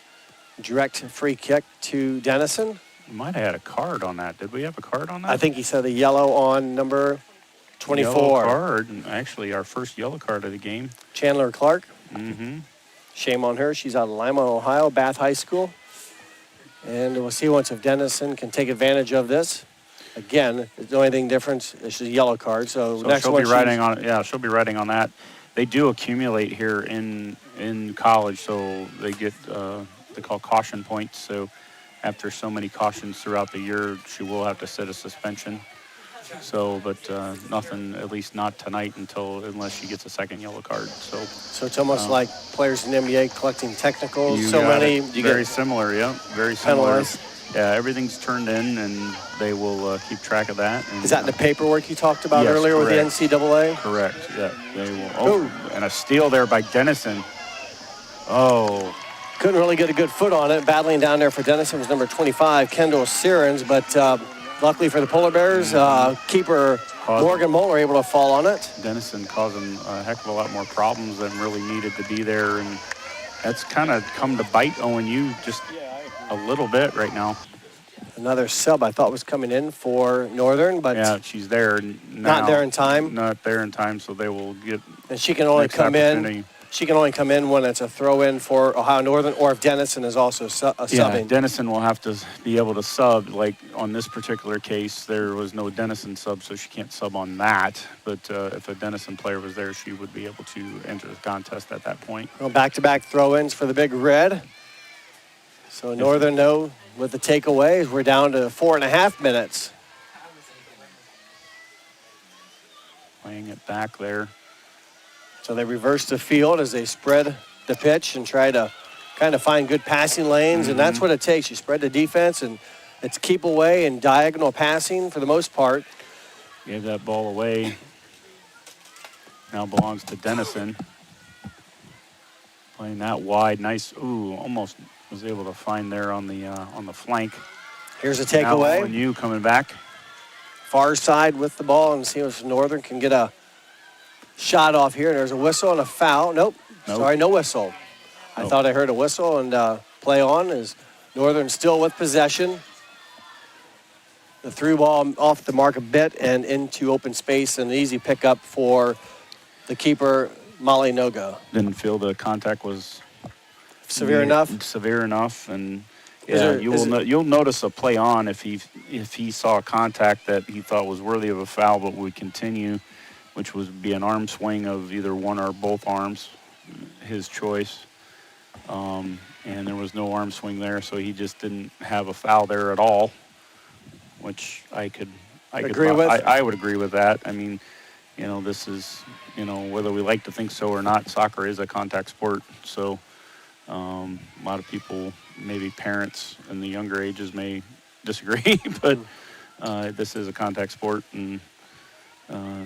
direct free kick to Denison. We might have had a card on that. Did we have a card on that? I think he said a yellow on number 24. Yellow card, and actually our first yellow card of the game. Chandler Clark. Mm-hmm. Shame on her. She's out of Lima, Ohio, Bath High School. And we'll see once if Denison can take advantage of this. Again, the only thing difference is she's a yellow card. So next she'll one be riding on it. Yeah, she'll be riding on that. They do accumulate here in college, so they get they call caution points. So after so many cautions throughout the year, she will have to sit a suspension. So, but nothing, at least not tonight, unless she gets a second yellow card. So it's almost like players in the NBA collecting technicals. You So got many. it. You Very get similar, yeah. Very similar. penalized. Yeah, everything's turned in, and they will keep track of that. And, Is that the paperwork you talked about yes, earlier correct. with the NCAA? Correct, yeah. They will. Oh, and a steal there by Denison. Oh, Couldn't really get a good foot on it. Battling down there for Denison was number 25, Kendall Sirens, but luckily for the Polar Bears, keeper Morgan Moeller able to fall on it. Denison causing a heck of a lot more problems than really needed to be there, and that's kind of come to bite ONU just a little bit right now. Another sub I thought was coming in for Northern, but Yeah, she's there now. not there in time. Not there in time, so they will get And she can only next come in. opportunity. She can only come in when it's a throw-in for Ohio Northern, or if Denison is also subbing. Yeah, Denison will have to be able to sub. Like on this particular case, there was no Denison sub, so she can't sub on that. But if a Denison player was there, she would be able to enter the contest at that point. Well, back-to-back throw-ins for the Big Red. So Northern, though, with the takeaways, we're down to 4.5 minutes. Playing it back there. So they reverse the field as they spread the pitch and try to kind of find good passing lanes, and that's what it takes. You spread the defense, and it's keep away and diagonal passing for the most part. Gave that ball away. Now belongs to Denison. Playing that wide, nice. Ooh, almost was able to find there on the flank. Here's a Now takeaway. ONU coming back. Far side with the ball, and see if Northern can get a shot off here. There's a whistle and a foul. Nope. Sorry, no whistle. I thought I heard a whistle, and play on as Northern still with possession. The through ball off the mark a bit and into open space, and an easy pickup for the keeper, Molly Noga. Didn't feel the contact was Severe enough? Severe enough, and Is you'll notice a play on if he saw a contact that he thought was worthy of a foul, but would continue, which would be an arm swing of either one or both arms, his choice. And there was no arm swing there, so he just didn't have a foul there at all, which I could Agree with? I would agree with that. I mean, this is, whether we like to think so or not, soccer is a contact sport. So a lot of people, maybe parents in the younger ages, may disagree, but this is a contact sport, and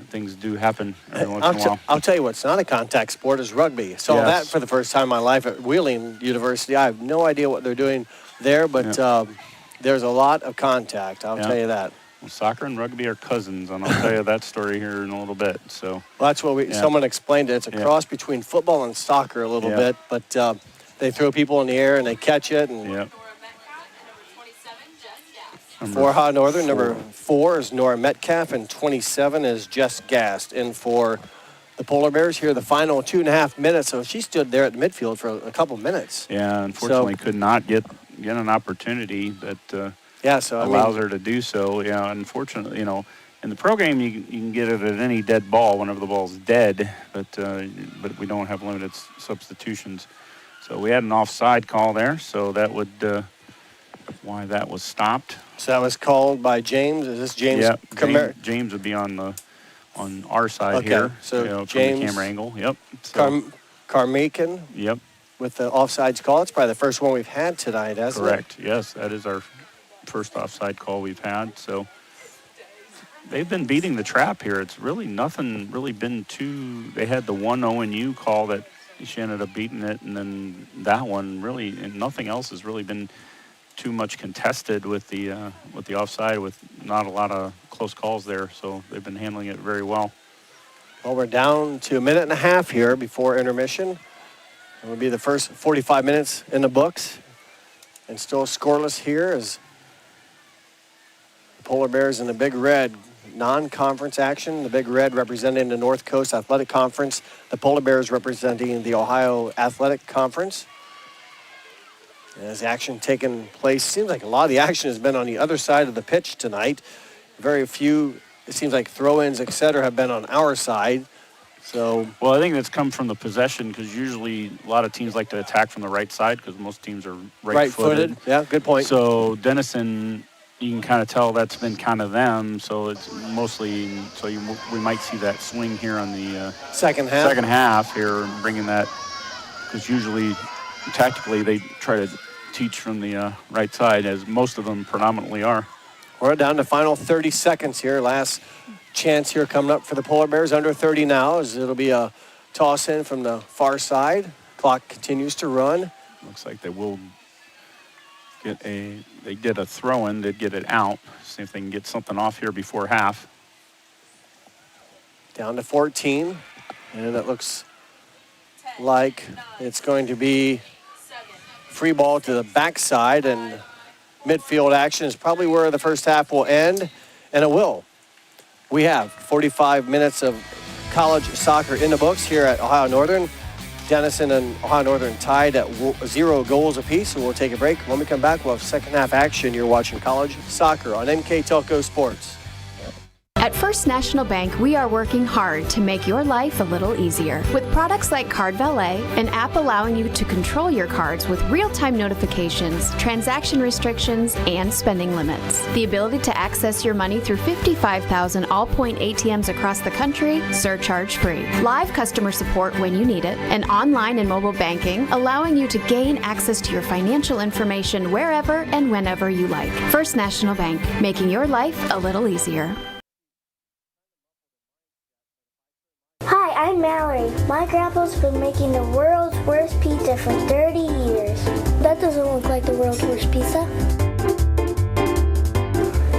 things do happen every once in a while. I'll tell you what's not a contact sport is rugby. Saw Yes. that for the first time in my life at Wheeling University. I have no idea what they're doing there, but there's a lot of contact. I'll tell you that. Well, soccer and rugby are cousins, and I'll tell you that story here in a little bit. So Well, that's what someone explained it. It's a cross between football and soccer a little bit, but they throw people in the air and they catch it. And for Ohio Northern, number 4 is Nora Metcalf, and 27 is Jess Gast. And for the Polar Bears, here the final 2.5 minutes. So she stood there at the midfield for a couple minutes. Yeah, unfortunately could not get an opportunity that allows her to do so. Yeah, unfortunately, in the pro game you can get it at any dead ball whenever the ball's dead, but we don't have limited substitutions. So we had an offside call there, so that would why that was stopped. So that was called by James. Is this James? Yeah, James would be on our side here. So James, from James the camera angle. Yep. So, Carmican. Yep. With the offsides call. It's probably the first one we've had tonight, hasn't it? Correct. Yes, that is our first offside call we've had. So they've been beating the trap here. It's really nothing really been too. They had the one ONU call that she ended up beating it, and then that one really, and nothing else has really been too much contested with the offside, with not a lot of close calls there. So they've been handling it very well. Well, we're down to a minute and a half here before intermission. It will be the first 45 minutes in the books. And still scoreless here as the Polar Bears in the Big Red non-conference action. The Big Red representing the North Coast Athletic Conference. The Polar Bears representing the Ohio Athletic Conference. And as action taking place, seems like a lot of the action has been on the other side of the pitch tonight. Very few, it seems like throw-ins, et cetera, have been on our side. So, well, I think that's come from the possession because usually a lot of teams like to attack from the right side because most teams are right-footed. Yeah, good point. So Denison, you can kind of tell that's been kind of them. So it's mostly, so we might see that swing here on the second half here, bringing that, because usually tactically they try to teach from the right side, as most of them predominantly are. We're down to final 30 seconds here. Last chance here coming up for the Polar Bears. Under 30 now, as it'll be a toss in from the far side. Clock continues to run. Looks like they will get they did a throw in, they'd get it out. See if they can get something off here before half. Down to 14. And it looks like it's going to be free ball to the backside, and midfield action is probably where the first half will end, and it will. We have 45 minutes of college soccer in the books here at Ohio Northern. Denison and Ohio Northern tied at 0 goals apiece, so we'll take a break. When we come back, we'll have second half action. You're watching college soccer on MK Telco Sports. At First National Bank, we are working hard to make your life a little easier. With products like Card Valet, an app allowing you to control your cards with real-time notifications, transaction restrictions, and spending limits. The ability to access your money through 55,000 all-point ATMs across the country, surcharge-free. Live customer support when you need it, and online and mobile banking, allowing you to gain access to your financial information wherever and whenever you like. First National Bank, making your life a little easier. Hi, I'm Mallory. My grandpa's been making the world's worst pizza for 30 years. That doesn't look like the world's worst pizza.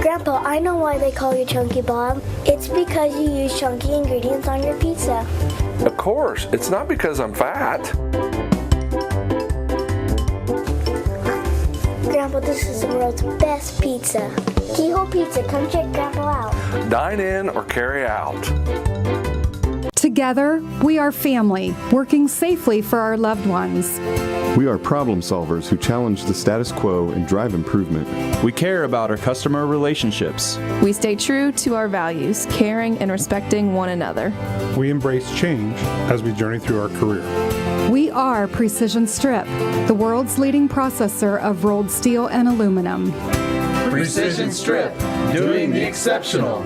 Grandpa, I know why they call you Chunky Bob. It's because you use chunky ingredients on your pizza. Of course, it's not because I'm fat. Grandpa, this is the world's best pizza. Keyhole Pizza, come check Grandpa out. Dine in or carry out. Together, we are family, working safely for our loved ones. We are problem solvers who challenge the status quo and drive improvement. We care about our customer relationships. We stay true to our values, caring and respecting one another. We embrace change as we journey through our career. We are Precision Strip, the world's leading processor of rolled steel and aluminum. Precision Strip, doing the exceptional.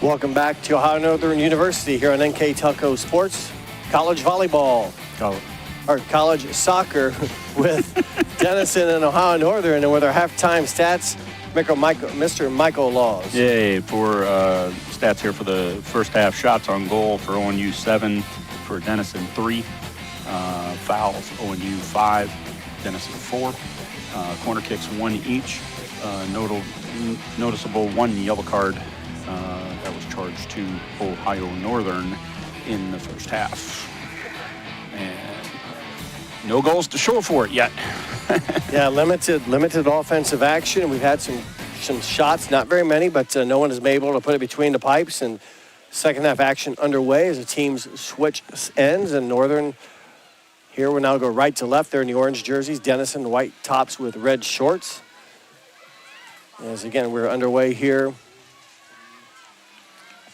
Welcome back to Ohio Northern University here on NK Telco Sports. College volleyball, or college soccer with Denison and Ohio Northern, and with our halftime stats, Mr. Michael Laws. Yay, for stats here for the first half. Shots on goal for ONU 7, for Denison 3. Fouls, ONU 5, Denison 4. Corner kicks 1 each. Noticeable 1 yellow card that was charged to Ohio Northern in the first half. And no goals to show for it yet. Yeah, limited offensive action. We've had some shots, not very many, but no one has been able to put it between the pipes. And second half action underway as the teams switch ends. And Northern here will now go right to left. They're in the orange jerseys. Denison, white tops with red shorts. As again, we're underway here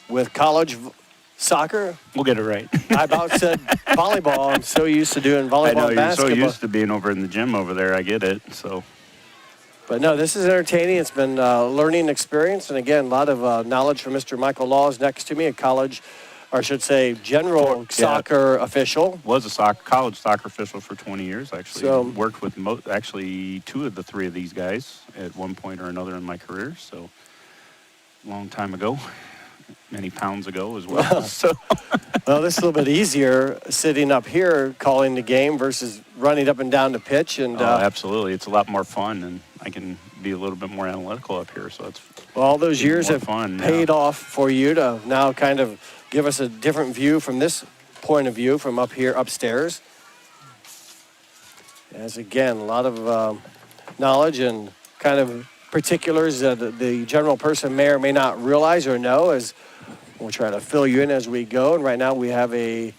with college soccer. We'll get it right. I about said volleyball. I'm so used to doing volleyball I know, and you're basketball. so used to being over in the gym over there. I get it. So, but no, this is entertaining. It's been a learning experience. And again, a lot of knowledge from Mr. Michael Laws next to me, a college, or I should say general soccer official. Was a college soccer official for 20 years, actually. So, worked with actually 2 of the 3 of these guys at one point or another in my career. So, long time ago. Many pounds ago as well. So. Well, this is a little bit easier sitting up here calling the game versus running up and down the pitch. And absolutely. It's a lot more fun, and I can be a little bit more analytical up here. So it's all those years have paid off for you to now kind of give us a different view from this point of view from up here upstairs. As again, a lot of knowledge and kind of particulars that the general person may or may not realize or know, as we'll try to fill you in as we go. And right now we have a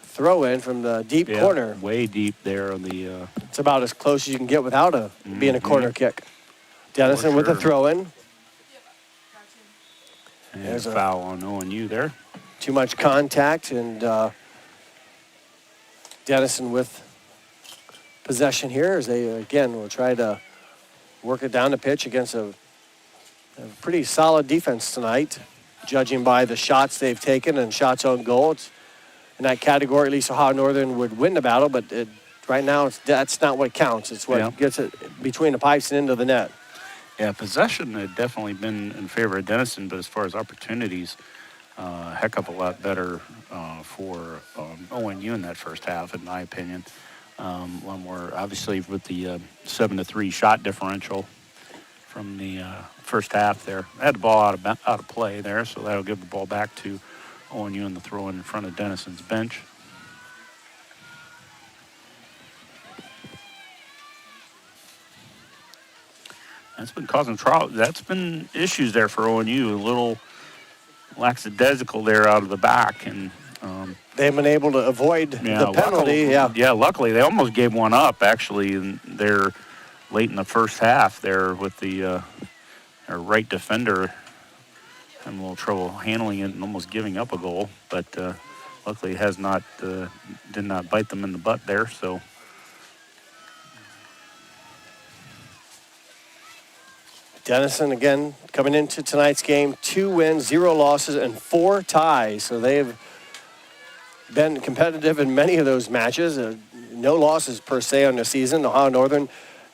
throw in from the deep corner. Way deep there on the... It's about as close as you can get without being a corner kick. Denison with a throw in. And there's a foul on ONU there. Too much contact, and Denison with possession here as they again will try to work it down the pitch against a pretty solid defense tonight, judging by the shots they've taken and shots on goal. It's in that category, at least Ohio Northern would win the battle, but right now that's not what counts. It's what gets it between the pipes and into the net. Yeah, possession had definitely been in favor of Denison, but as far as opportunities, a heck of a lot better for ONU in that first half, in my opinion. A lot more, obviously, with the 7-3 shot differential from the first half there. I had the ball out of play there, so that'll give the ball back to ONU in the throw in front of Denison's bench. That's been causing trouble. That's been issues there for ONU. A little lackadaisical there out of the back, and they've been able to avoid the penalty. Luckily they almost gave one up actually, and they're late in the first half there with the our right defender having a little trouble handling it and almost giving up a goal, but luckily it has not did not bite them in the butt there. So. Denison, again, coming into tonight's game, 2 wins, 0 losses, and 4 ties. So they've been competitive in many of those matches. No losses, per se, on the season. Ohio Northern,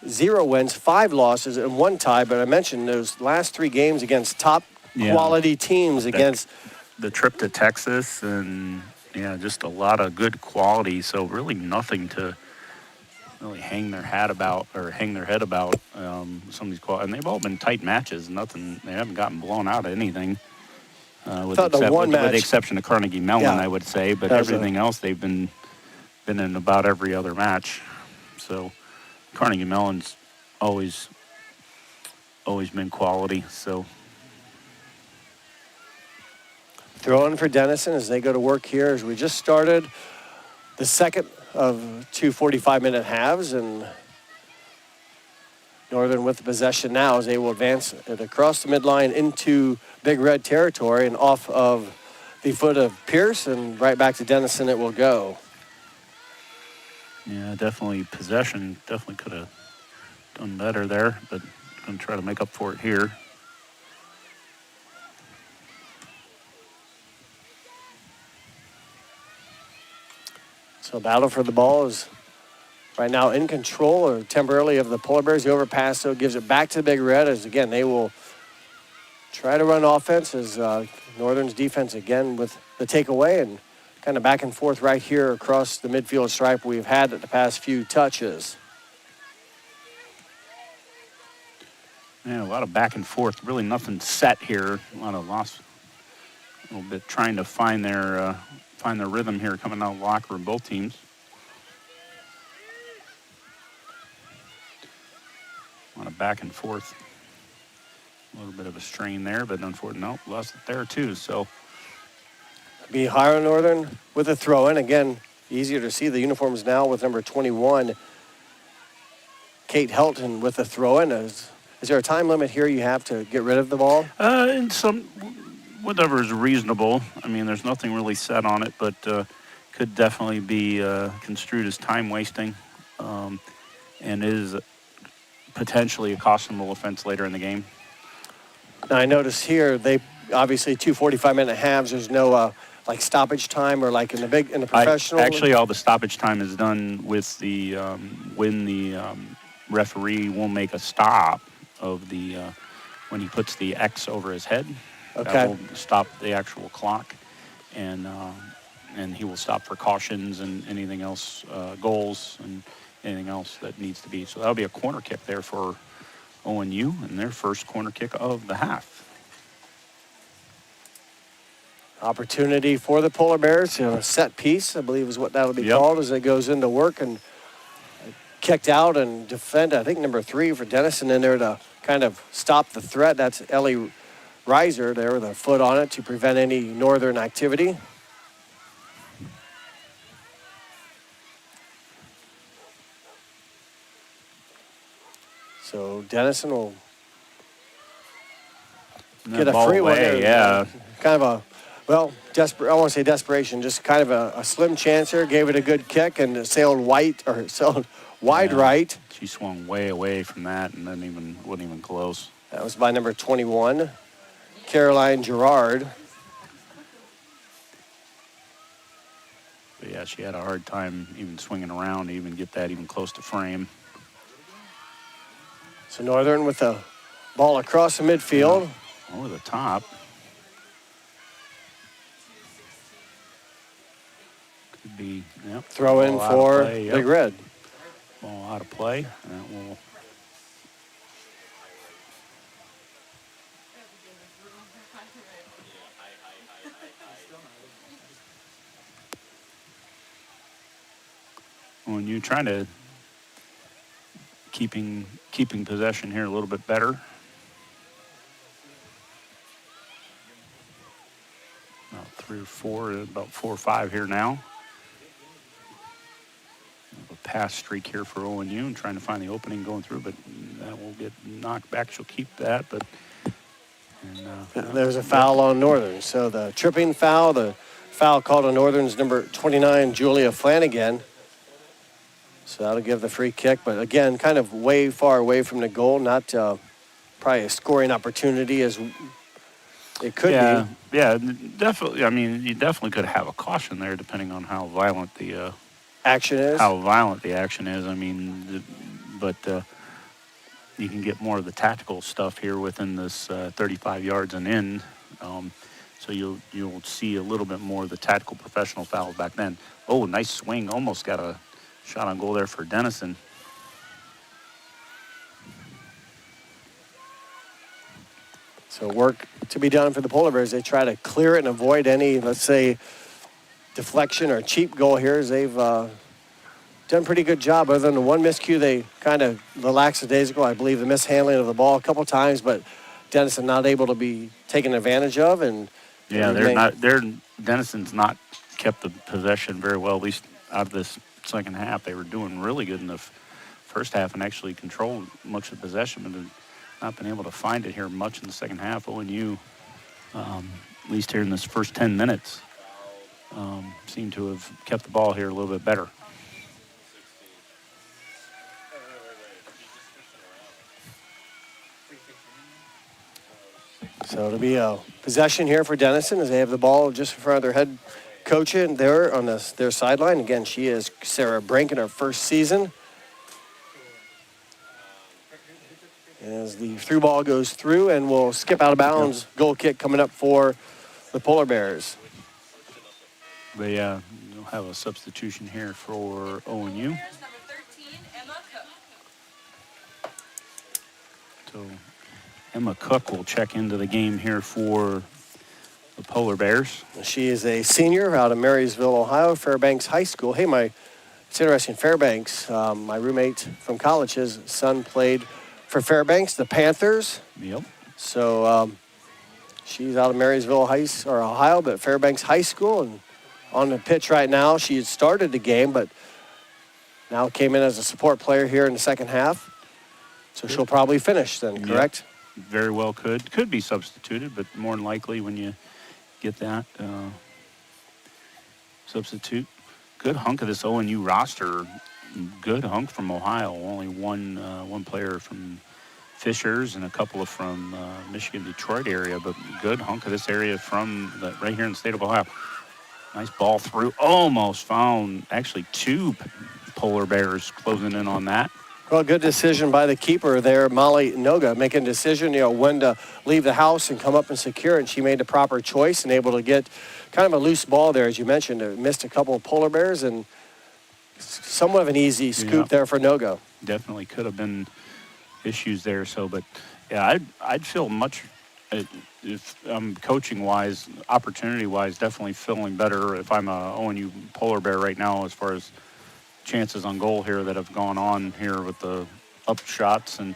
0 wins, 5 losses, and 1 tie. But I mentioned those last 3 games against top-quality teams against... The trip to Texas and, just a lot of good quality. So really nothing to... really hang their head about some of these qualities. And they've all been tight matches. They haven't gotten blown out of anything. With the exception of Carnegie Mellon, I would say. But everything else, they've been in about every other match. So Carnegie Mellon's always been quality. So throw in for Denison as they go to work here as we just started the second of 2 45-minute halves, and Northern with the possession now as they will advance it across the midline into Big Red territory and off of the foot of Pierce, and right back to Denison it will go. Yeah, definitely possession. Definitely could have done better there, but going to try to make up for it here. So battle for the ball is right now in control or temporarily of the Polar Bears. The overpass, though, gives it back to the Big Red as, again, they will try to run offense as Northern's defense, again, with the takeaway and kind of back and forth right here across the midfield stripe we've had at the past few touches. Yeah, a lot of back and forth. Really nothing set here. A lot of loss. A little bit trying to find their rhythm here coming out of the locker room, both teams. A lot of back and forth. A little bit of a strain there, but unfortunately, nope, lost it there too. So be Ohio Northern with a throw-in. Again, easier to see the uniforms now with number 21, Kate Helton with a throw-in. Is there a time limit here you have to get rid of the ball? In some, whatever is reasonable. I mean, there's nothing really set on it, but could definitely be construed as time wasting, and is potentially a cautionable offense later in the game. Now I notice here they obviously 2 45-minute halves. There's no like stoppage time or like in the professional. Actually, all the stoppage time is done with the when the referee will make a stop of the when he puts the X over his head. Okay. That will stop the actual clock, and he will stop for cautions and anything else, goals and anything else that needs to be. So that'll be a corner kick there for ONU and their first corner kick of the half. Opportunity for the Polar Bears, a set piece, I believe is what that'll be called as it goes into work and kicked out and defend. I think number 3 for Denison in there to kind of stop the threat. That's Ellie Reiser there with a foot on it to prevent any Northern activity. So Denison will get a free one there. Yeah. Kind of a, well, I won't say desperation, just kind of a slim chance here. Gave it a good kick and it sailed wide right. She swung way away from that and wasn't even close. That was by number 21, Caroline Gerard. But yeah, she had a hard time even swinging around to even get that even close to frame. So Northern with the ball across the midfield. Over the top. Could be, yep. Throw in for Big Red. Ball out of play. That will. When you're trying to keeping possession here a little bit better. About 3 or 4, about 4 or 5 here now. A pass streak here for ONU and trying to find the opening going through, but that will get knocked back. She'll keep that, but. There's a foul on Northern. So the tripping foul, the foul called on Northern's number 29, Julia Flanagan. So that'll give the free kick, but again, kind of way far away from the goal, not probably a scoring opportunity as it could be. Yeah, definitely. I mean, you definitely could have a caution there depending on how violent the action is. I mean, but you can get more of the tactical stuff here within this 35 yards and in. So you'll see a little bit more of the tactical professional fouls back then. Oh, nice swing. Almost got a shot on goal there for Denison. So work to be done for the Polar Bears. They try to clear it and avoid any, let's say, deflection or cheap goal here as they've done a pretty good job. Other than the one miscue, they kind of relaxed days ago. I believe the mishandling of the ball a couple times, but Denison not able to be taken advantage of. And yeah, Denison's not kept the possession very well, at least out of this second half. They were doing really good in the first half and actually controlled much of the possession, but have not been able to find it here much in the second half. ONU, at least here in this first 10 minutes, seem to have kept the ball here a little bit better. So it'll be a possession here for Denison as they have the ball just in front of their head coaching there on their sideline. Again, she is Sarah Brink in her first season. As the through ball goes through, and we'll skip out of bounds. Goal kick coming up for the Polar Bears. But yeah, we'll have a substitution here for ONU. So Emma Cook will check into the game here for the Polar Bears. She is a senior out of Marysville, Ohio, Fairbanks High School. Hey, it's interesting, Fairbanks, my roommate from college, his son played for Fairbanks, the Panthers. Yep. So she's out of Marysville, Ohio, but Fairbanks High School, and on the pitch right now. She had started the game, but now came in as a support player here in the second half. So she'll probably finish then, correct? Yep. Very well could. Could be substituted, but more than likely when you get that substitute. Good hunk of this ONU roster. Good hunk from Ohio. Only one player from Fishers and a couple of from Michigan, Detroit area, but good hunk of this area from right here in the state of Ohio. Nice ball through. Almost found actually two Polar Bears closing in on that. Well, good decision by the keeper there, Molly Noga, making a decision, when to leave the house and come up and secure, and she made the proper choice and able to get kind of a loose ball there, as you mentioned. Missed a couple of Polar Bears, and somewhat of an easy scoop there for Noga. Definitely could have been issues there. So, but yeah, I'd feel much, if I'm coaching-wise, opportunity-wise, definitely feeling better if I'm a ONU Polar Bear right now as far as chances on goal here that have gone on here with the up shots and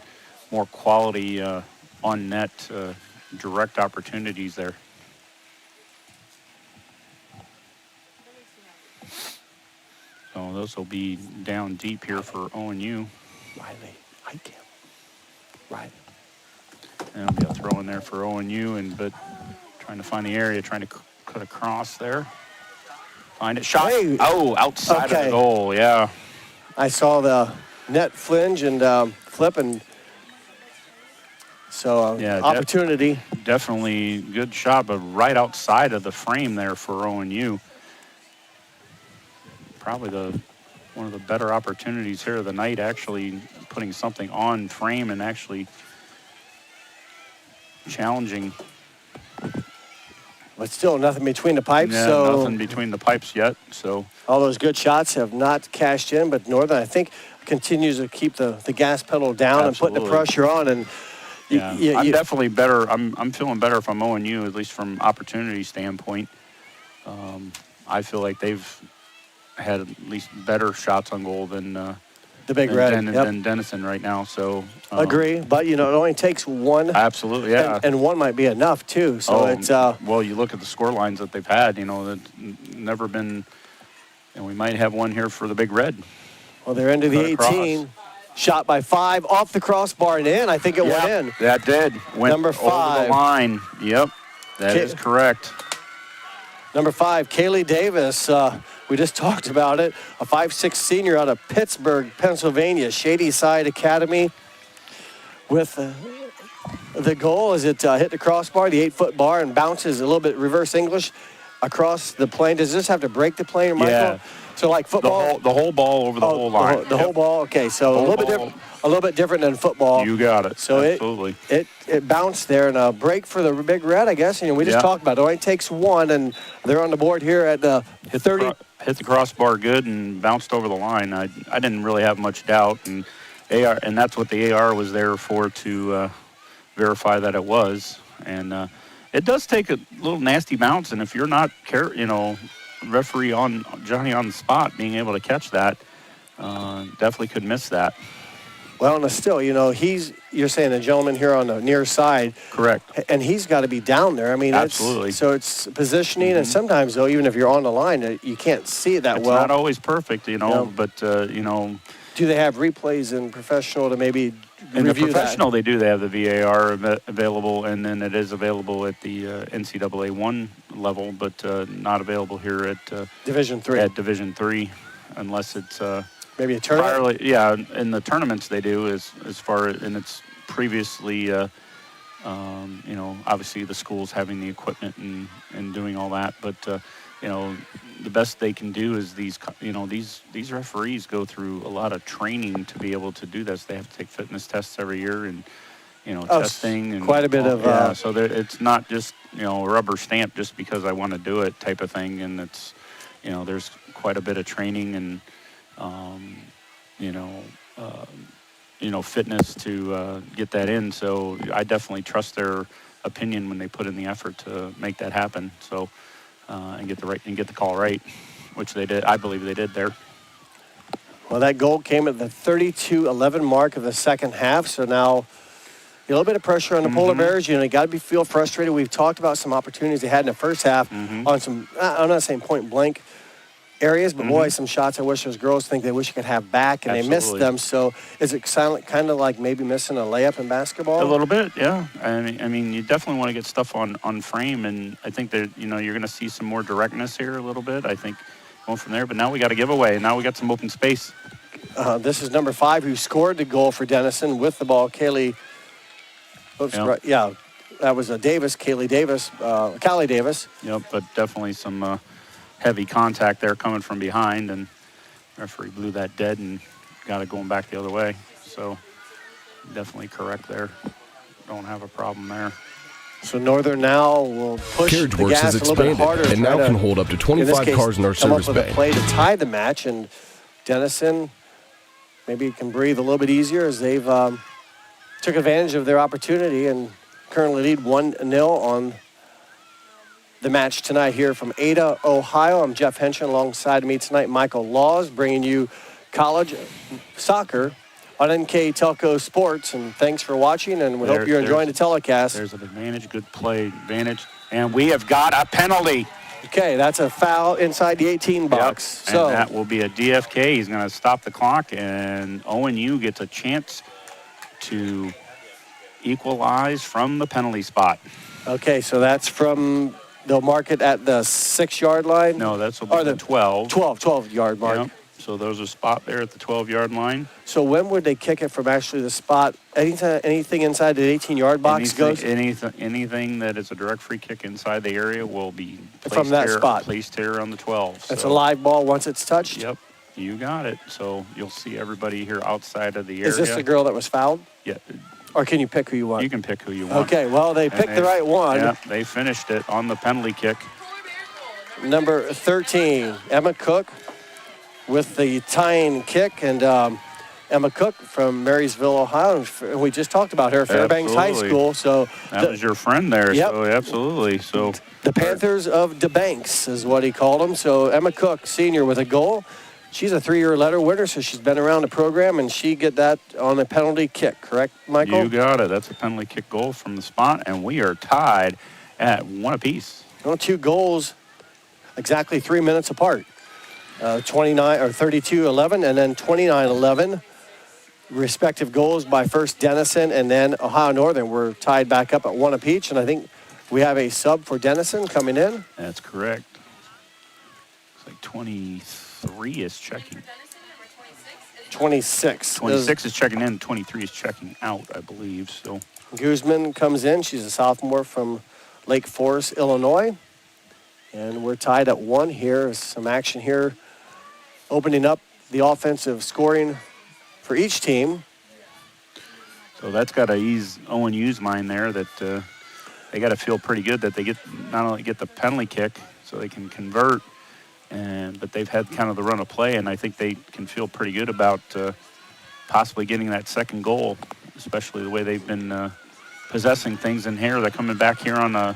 more quality on net direct opportunities there. So those will be down deep here for ONU. Riley, I can't. Riley. And it'll be a throw in there for ONU, but trying to find the area, trying to cut across there. Find it, shot. Hey. Oh, outside of the goal, yeah. I saw the net flinch and flip, and so opportunity. Definitely good shot, but right outside of the frame there for ONU. Probably one of the better opportunities here of the night, actually putting something on frame and actually challenging. But still nothing between the pipes. Yeah, so nothing between the pipes yet. So all those good shots have not cashed in, but Northern, I think, continues to keep the gas pedal down. Absolutely. And putting the pressure on. And I'm definitely better. I'm feeling better from ONU, at least from opportunity standpoint. I feel like they've had at least better shots on goal than the Big Red than Denison right now. So agree, but it only takes one. Absolutely, yeah. And one might be enough too. So it's well, you look at the score lines that they've had. That's never been, and we might have one here for the Big Red. Well, they're into the 18. Shot by 5 off the crossbar and in. I think it went in. That did. Went number 5 over the line. Yep, that is correct. Number 5, Kaylee Davis. We just talked about it. A 5'6" senior out of Pittsburgh, Pennsylvania, Shady Side Academy. With the goal as it hit the crossbar, the 8-foot bar, and bounces a little bit reverse English across the plane. Does this have to break the plane, Michael? Yeah. So like football? The whole ball over the whole line. The whole ball. Okay, so a little bit different than football. You got it. So absolutely. It bounced there, and a break for the Big Red, I guess. We just talked about it. It only takes one, and they're on the board here at 30. Hit the crossbar good and bounced over the line. I didn't really have much doubt, and that's what the AR was there for, to verify that it was. And it does take a little nasty bounce, and if you're not referee on Johnny on the spot being able to catch that, definitely could miss that. Well, and still, you're saying a gentleman here on the near side. Correct. And he's got to be down there. I mean, absolutely. It's positioning, and sometimes, though, even if you're on the line, you can't see it that well. It's not always perfect, but, Do they have replays in professional to maybe in review the professional, that? they do. They have the VAR available, and then it is available at the NCAA 1 level, but not available here at Division 3. At Division 3, unless it's maybe a tournament. In the tournaments they do, as far as, and it's previously Obviously the school's having the equipment and doing all that, but the best they can do is these referees go through a lot of training to be able to do this. They have to take fitness tests every year and testing and quite a bit of so it's not just a rubber stamp just because I want to do it type of thing, and it's there's quite a bit of training and fitness to get that in. So I definitely trust their opinion when they put in the effort to make that happen. So and get the call right, which they did. I believe they did there. Well, that goal came at the 32-11 mark of the second half. So now a little bit of pressure on the Polar Bears. You got to feel frustrated. We've talked about some opportunities they had in the first half on some, I'm not saying point blank areas, but boy, some shots I wish those girls think they wish they could have back, and they missed them. So is it kind of like maybe missing a layup in basketball? A little bit, yeah. I mean, you definitely want to get stuff on frame, and I think that you're going to see some more directness here a little bit. I think going from there, but now we got a giveaway, and now we got some open space. This is number 5 who scored the goal for Denison with the ball, Kaylee. Oops, right, yeah, that was Callie Davis. Yep, but definitely some heavy contact there coming from behind, and referee blew that dead and got it going back the other way. So definitely correct there. Don't have a problem there. So Northern now will push the gas a little bit harder and now can hold up to 25 cars in our service bay. Come up with a play to tie the match, and Denison maybe can breathe a little bit easier as they've took advantage of their opportunity and currently lead 1-0 on the match tonight here from Ada, Ohio. I'm Jeff Henson. Alongside me tonight, Michael Laws, bringing you college soccer on NK Telco Sports. And thanks for watching, and we hope you're enjoying the telecast. There's an advantage, good play, advantage, and we have got a penalty. Okay, that's a foul inside the 18 box. Yep. So and that will be a DFK. He's going to stop the clock, and ONU gets a chance to equalize from the penalty spot. Okay, so that's from, they'll mark it at the 6-yard line? No, that's the 12. 12-yard mark. Yep. So there's a spot there at the 12-yard line. So when would they kick it from actually the spot? Anything inside the 18-yard box goes? Anything that is a direct free kick inside the area will be placed from that spot. Placed here on the 12. That's a live ball once it's touched? Yep. You got it. So you'll see everybody here outside of the area. Is this the girl that was fouled? Yeah. Or can you pick who you want? You can pick who you want. Okay, well, they picked the right one. Yeah, they finished it on the penalty kick. Number 13, Emma Cook with the tying kick. And Emma Cook from Marysville, Ohio. And we just talked about her, Fairbanks High School. So that was your friend there. Yep. So absolutely. So the Panthers of DeBanks is what he called them. So Emma Cook, senior, with a goal. She's a 3-year letter winner, so she's been around the program, and she get that on a penalty kick, correct, Michael? You got it. That's a penalty kick goal from the spot, and we are tied at 1 apiece. Well, 2 goals exactly 3 minutes apart. 32-11 and then 29-11. Respective goals by first Denison and then Ohio Northern. We're tied back up at 1 apiece, and I think we have a sub for Denison coming in. That's correct. It's like 23 is checking. 26. 26 is checking in. 23 is checking out, I believe. So Guzman comes in. She's a sophomore from Lake Forest, Illinois. And we're tied at 1 here. Some action here opening up the offensive scoring for each team. So that's got to ease ONU's mind there that they got to feel pretty good that they not only get the penalty kick so they can convert, but they've had kind of the run of play, and I think they can feel pretty good about possibly getting that second goal, especially the way they've been possessing things in here. They're coming back here on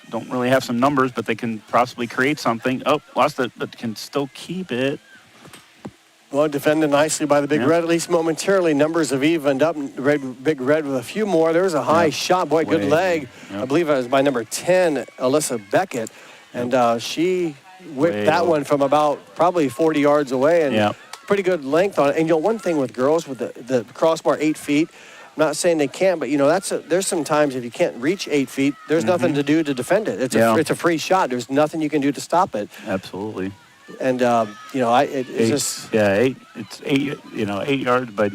don't really have some numbers, but they can possibly create something. Oh, lost it, but can still keep it. Well, defended nicely by the Big Red, at least momentarily. Numbers have evened up. Big Red with a few more. There was a high shot. Boy, good leg. I believe it was by number 10, Alyssa Beckett. And she whipped that one from about probably 40 yards away. And pretty good length on it. And, one thing with girls with the crossbar 8 feet, I'm not saying they can't, but, there's some times if you can't reach 8 feet, there's nothing to do to defend it. It's a free shot. There's nothing you can do to stop it. Absolutely. And, it's just... Yeah, 8 yards by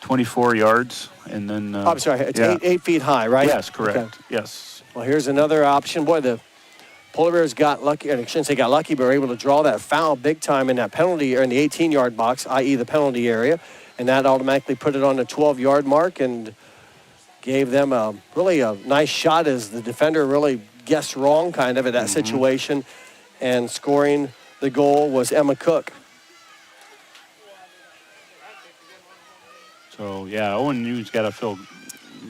24 yards, and then... I'm sorry, it's 8 feet high, right? Yes, correct. Okay. Yes. Well, here's another option. Boy, the Polar Bears got lucky, and I shouldn't say got lucky, but were able to draw that foul big time in that penalty, or in the 18-yard box, i.e. the penalty area, and that automatically put it on the 12-yard mark and gave them really a nice shot as the defender really guessed wrong kind of at that situation, and scoring the goal was Emma Cook. So, yeah, ONU's got to feel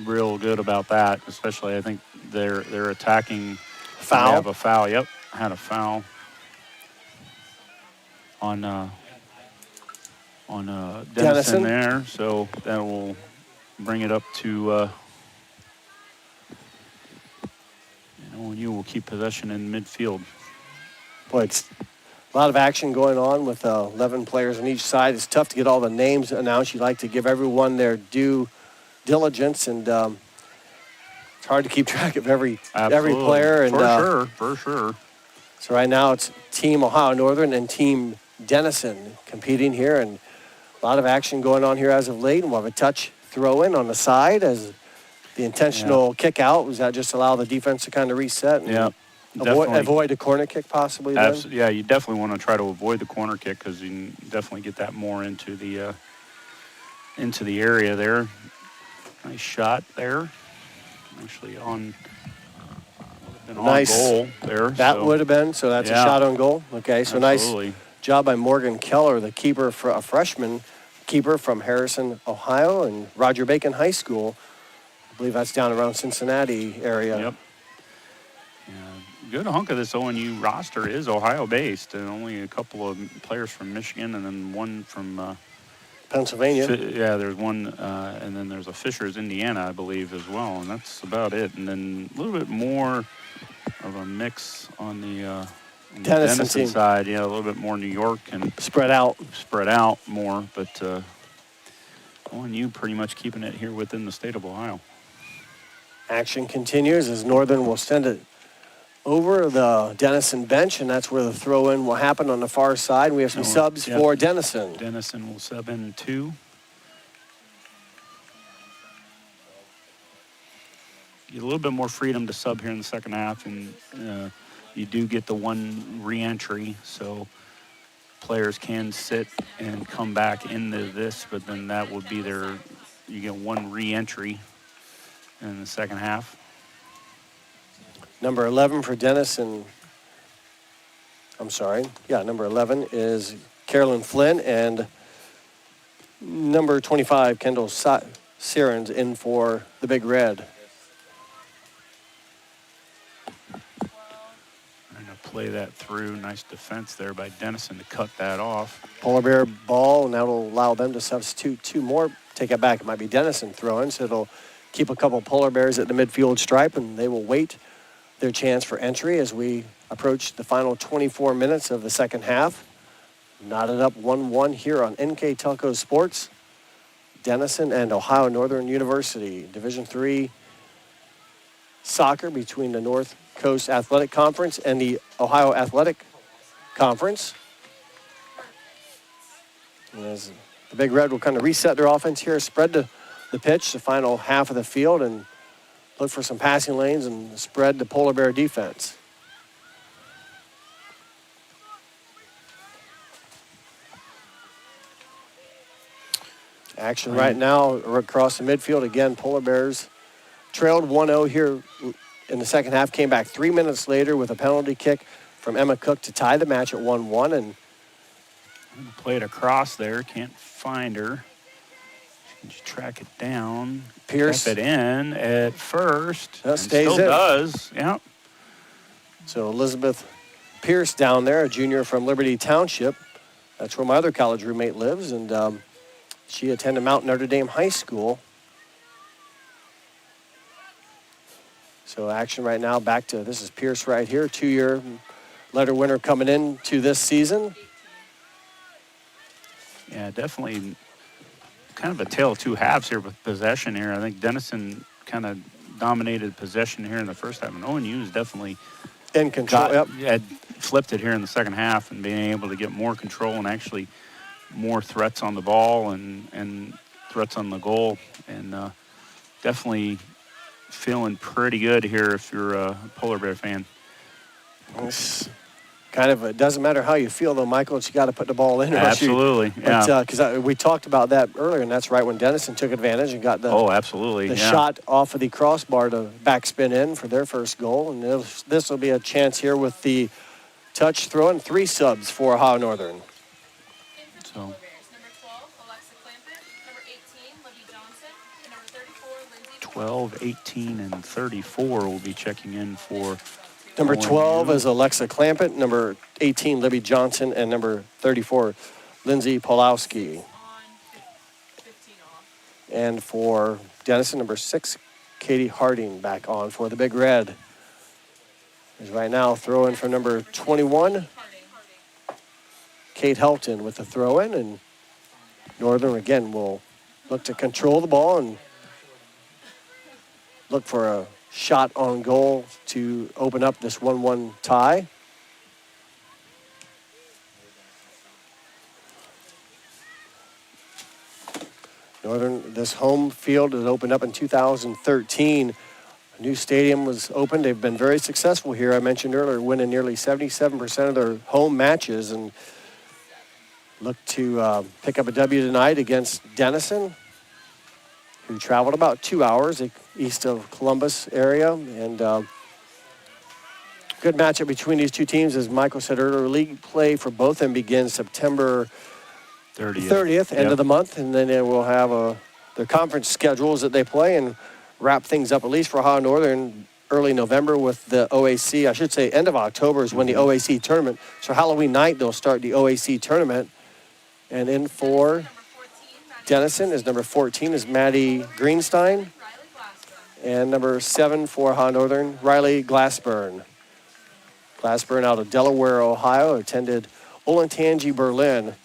real good about that, especially I think they're attacking. Foul? They have a foul, yep. Had a foul on Denison there, so that will bring it up to ONU will keep possession in midfield. Boy, it's a lot of action going on with 11 players on each side. It's tough to get all the names announced. You like to give everyone their due diligence, and it's hard to keep track of every player. And for sure. So right now it's Team Ohio Northern and Team Denison competing here, and a lot of action going on here as of late. And we'll have a touch throw in on the side as the intentional kick out. Was that just allow the defense to kind of reset? And avoid a corner kick possibly then? Yeah, you definitely want to try to avoid the corner kick because you can definitely get that more into the area there. Nice shot there. Actually on goal there. That would have been, so that's a shot on goal. Okay, so absolutely. Nice job by Morgan Keller, the keeper, for a freshman keeper from Harrison, Ohio, and Roger Bacon High School. I believe that's down around Cincinnati area. Yep. Good hunk of this ONU roster is Ohio-based, and only a couple of players from Michigan, and then one from Pennsylvania. There's one, and then there's a Fishers, Indiana, I believe, as well, and that's about it. And then a little bit more of a mix on the Denison side. Yeah, a little bit more New York and spread out more, but ONU pretty much keeping it here within the state of Ohio. Action continues as Northern will send it over the Denison bench, and that's where the throw-in will happen on the far side. We have some subs for Denison. Denison will sub in 2. Get a little bit more freedom to sub here in the second half, and you do get the one re-entry, so players can sit and come back into this, but then that would be you get one re-entry in the second half. Number 11 for Denison. Number 11 is Carolyn Flynn, and number 25, Kendall Sirens, in for the Big Red. Trying to play that through. Nice defense there by Denison to cut that off. Polar Bear ball, and that will allow them to substitute 2 more. Take it back. It might be Denison throwing, so it'll keep a couple Polar Bears at the midfield stripe, and they will wait their chance for entry as we approach the final 24 minutes of the second half. Knotted up 1-1 here on NK Telco Sports. Denison and Ohio Northern University, Division III soccer between the North Coast Athletic Conference and the Ohio Athletic Conference. And as the Big Red will kind of reset their offense here, spread the pitch, the final half of the field, and look for some passing lanes and spread the Polar Bear defense. Action right now across the midfield. Again, Polar Bears trailed 1-0 here in the second half, came back 3 minutes later with a penalty kick from Emma Cook to tie the match at 1-1. And play it across there, can't find her. Just track it down. Pierce. Tap it in at first. That stays still does. Yeah. So Elizabeth Pierce down there, a junior from Liberty Township. That's where my other college roommate lives, and she attended Mount Notre Dame High School. So action right now back to, this is Pierce right here, 2-year letter winner coming in to this season. Yeah, definitely kind of a tale of two halves here with possession here. I think Denison kind of dominated possession here in the first half, and ONU is definitely in control. Had flipped it here in the second half and being able to get more control and actually more threats on the ball and threats on the goal, and definitely feeling pretty good here if you're a Polar Bear fan. It's kind of, it doesn't matter how you feel, though, Michael. It's you got to put the ball in. Absolutely, yeah. Because we talked about that earlier, and that's right when Denison took advantage and got the absolutely shot off of the crossbar to backspin in for their first goal. And this will be a chance here with the touch throw and 3 subs for Ohio Northern. So 12, 18, and 34 will be checking in for number 12 is Alexa Clampett, number 18, Libby Johnson, and number 34, Lindsay Polowski. And for Denison, number 6, Katie Harding back on for the Big Red. Is right now throw in for number 21, Kate Helton with the throw in, and Northern again will look to control the ball and look for a shot on goal to open up this 1-1 tie. Northern, this home field was opened up in 2013. A new stadium was opened. They've been very successful here. I mentioned earlier, winning nearly 77% of their home matches, and look to pick up a W tonight against Denison, who traveled about 2 hours east of Columbus area. And good matchup between these two teams. As Michael said earlier, league play for both of them begins September 30th, end of the month. And then they will have their conference schedules that they play and wrap things up, at least for Ohio Northern, early November with the OAC. I should say end of October is when the OAC tournament. So Halloween night, they'll start the OAC tournament. And in for Denison is number 14 is Maddie Greenstein. And number 7 for Ohio Northern, Riley Glassburn. Glassburn out of Delaware, Ohio, attended Olentangy, Berlin.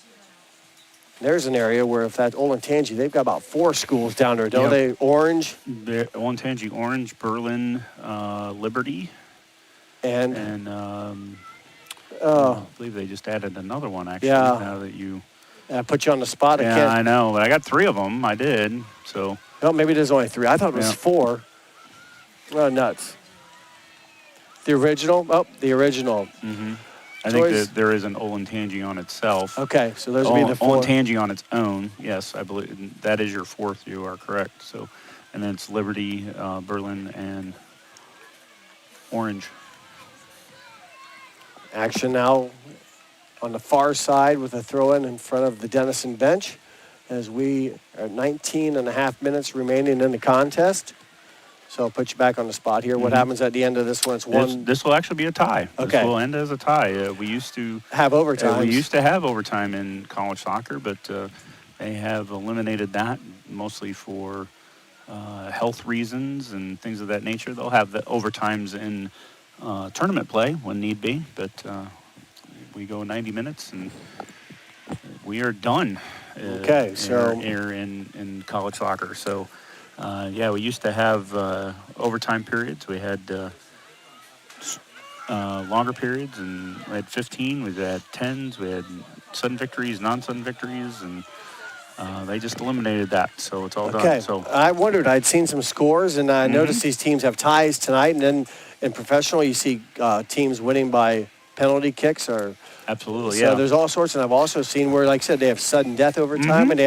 There's an area where if that's Olentangy, they've got about 4 schools down there, don't they? Orange. Olentangy, Orange, Berlin, Liberty. And I believe they just added another one, actually, now that you... I put you on the spot. Yeah, I know, but I got 3 of them. I did, so... Well, maybe there's only 3. I thought it was 4. Oh, nuts. The original? Oh, the original. Mm-hmm. I think that there is an Olentangy on itself. Okay, so those would be the 4. Olentangy on its own, yes, I believe. That is your 4th. You are correct. So, and then it's Liberty, Berlin, and Orange. Action now on the far side with a throw-in in front of the Denison bench as we are 19 and a half minutes remaining in the contest. So I'll put you back on the spot here. What happens at the end of this one? It's one. This will actually be a tie. Okay. This will end as a tie. We used to have overtime. We used to have overtime in college soccer, but they have eliminated that mostly for health reasons and things of that nature. They'll have the overtimes in tournament play when need be, but we go 90 minutes and we are done. Okay, so here in college soccer. So, we used to have overtime periods. We had longer periods, and we had 15. We had 10s. We had sudden victories, non-sudden victories, and they just eliminated that. So it's all done. So I wondered. I'd seen some scores, and I noticed these teams have ties tonight. And then in professional, you see teams winning by penalty kicks or. Absolutely, so there's all sorts, and I've also seen where, like I said, they have sudden death overtime, and they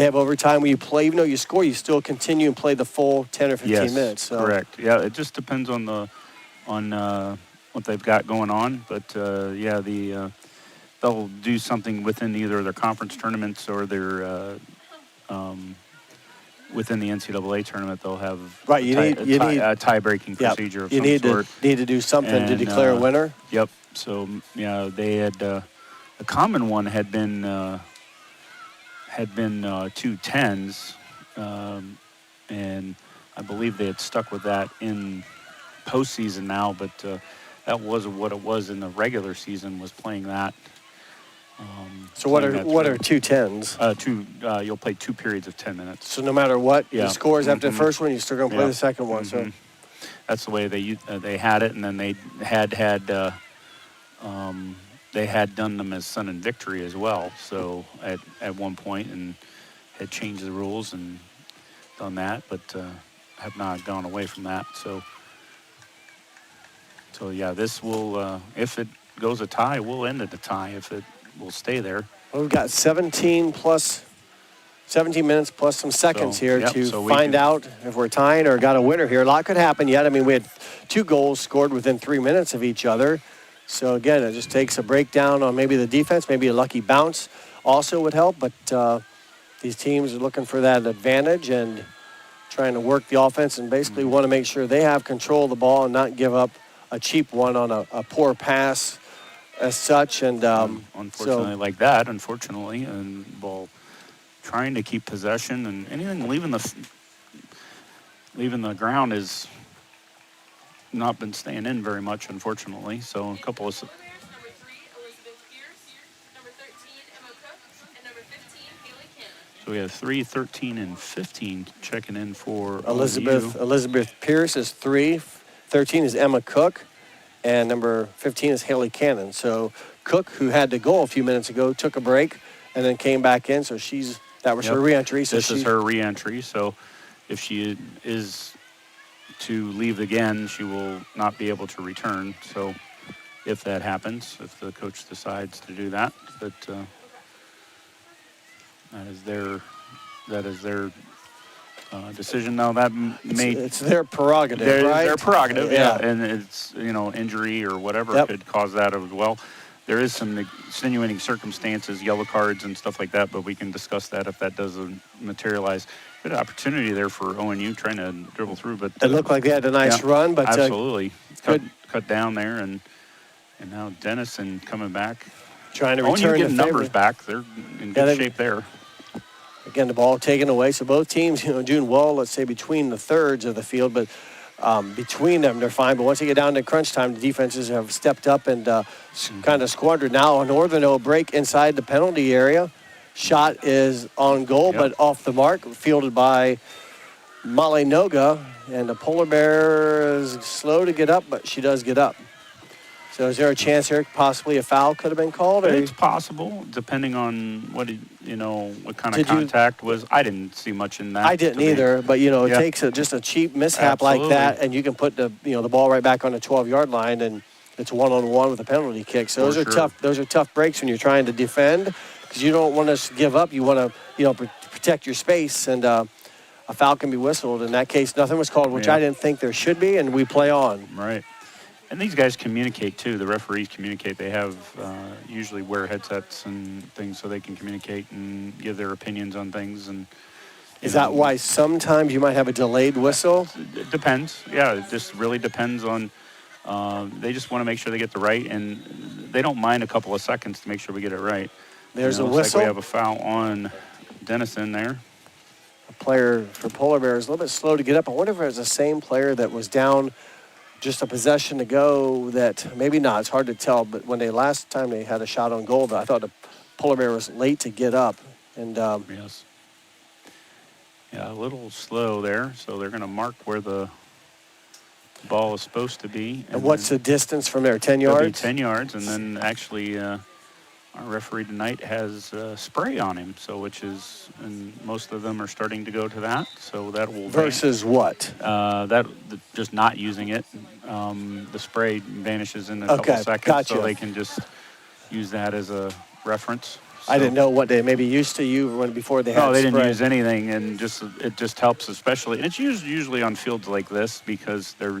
have overtime where you play, even though you score, you still continue and play the full 10 or 15 minutes. So. Correct. Yeah, it just depends on what they've got going on, but they'll do something within either their conference tournaments or their within the NCAA tournament. They'll have a tie-breaking procedure of some sort. You need to do something to declare a winner. Yep. So, they had a common one had been 2 10s, and I believe they had stuck with that in postseason now, but that was what it was in the regular season, was playing that. So what are 2 10s? You'll play 2 periods of 10 minutes. So no matter what the scores after the first one, you're still going to play the second one. So that's the way they had it, and then they had done them as Sun and Victory as well. So at one point, and had changed the rules and done that, but have not gone away from that. So yeah, this will, if it goes a tie, we'll end at a tie if it will stay there. Well, we've got 17 minutes plus some seconds here to find out if we're tying or got a winner here. A lot could happen yet. I mean, we had 2 goals scored within 3 minutes of each other. So, again, it just takes a breakdown on maybe the defense, maybe a lucky bounce also would help. But these teams are looking for that advantage and trying to work the offense and basically want to make sure they have control of the ball and not give up a cheap one on a poor pass as such. And unfortunately, like that, and ball trying to keep possession, and anything leaving the ground has not been staying in very much, unfortunately. So a couple of. So we have 3, 13, and 15 checking in for Elizabeth Pierce is 3. 13 is Emma Cook, and number 15 is Haley Cannon. So Cook, who had to go a few minutes ago, took a break and then came back in. So that was her re-entry. So this is her re-entry. So if she is to leave again, she will not be able to return. So if that happens, if the coach decides to do that, but that is their decision. Now that it's their prerogative, right? Their prerogative, yeah. And it's injury or whatever could cause that as well. There is some extenuating circumstances, yellow cards and stuff like that, but we can discuss that if that doesn't materialize. Good opportunity there for ONU trying to dribble through, but it looked like they had a nice run, but absolutely cut down there, and now Denison coming back, trying to return ONU getting numbers back. They're in good shape there. Again, the ball taken away, so both teams, doing well, let's say, between the thirds of the field, but between them, they're fine. But once they get down to crunch time, the defenses have stepped up and kind of squandered. Now, Northern will break inside the penalty area. Shot is on goal, but off the mark, fielded by Molly Noga. And the Polar Bear is slow to get up, but she does get up. So is there a chance here possibly a foul could have been called? It's possible, depending on what kind of contact was. I didn't see much in that. I didn't either, but it takes just a cheap mishap like that, and you can put the ball right back on the 12-yard line, and it's 1-on-1 with a penalty kick. So those are tough. Those are tough breaks when you're trying to defend, because you don't want to give up. You want to protect your space, and a foul can be whistled. In that case, nothing was called, which I didn't think there should be, and we play on. Right. And these guys communicate, too. The referees communicate. They have usually wear headsets and things so they can communicate and give their opinions on things. And is that why sometimes you might have a delayed whistle? It depends. Yeah, it just really depends on they just want to make sure they get the right, and they don't mind a couple of seconds to make sure we get it right. There's a whistle. Looks like we have a foul on Denison there. A player for Polar Bears is a little bit slow to get up. I wonder if it was the same player that was down just a possession to go. That maybe not. It's hard to tell. But when last time they had a shot on goal, I thought the Polar Bear was late to get up. And yes. Yeah, a little slow there. So they're going to mark where the ball is supposed to be. And what's the distance from there? 10 yards? It'll be 10 yards. And then actually our referee tonight has spray on him. So and most of them are starting to go to that. So that will versus what? Just not using it. The spray vanishes in a couple seconds. Gotcha. So they can just use that as a reference. So, I didn't know what they maybe used to use before they had spray. No, they didn't use anything, and it just helps, especially. And it's usually on fields like this because they're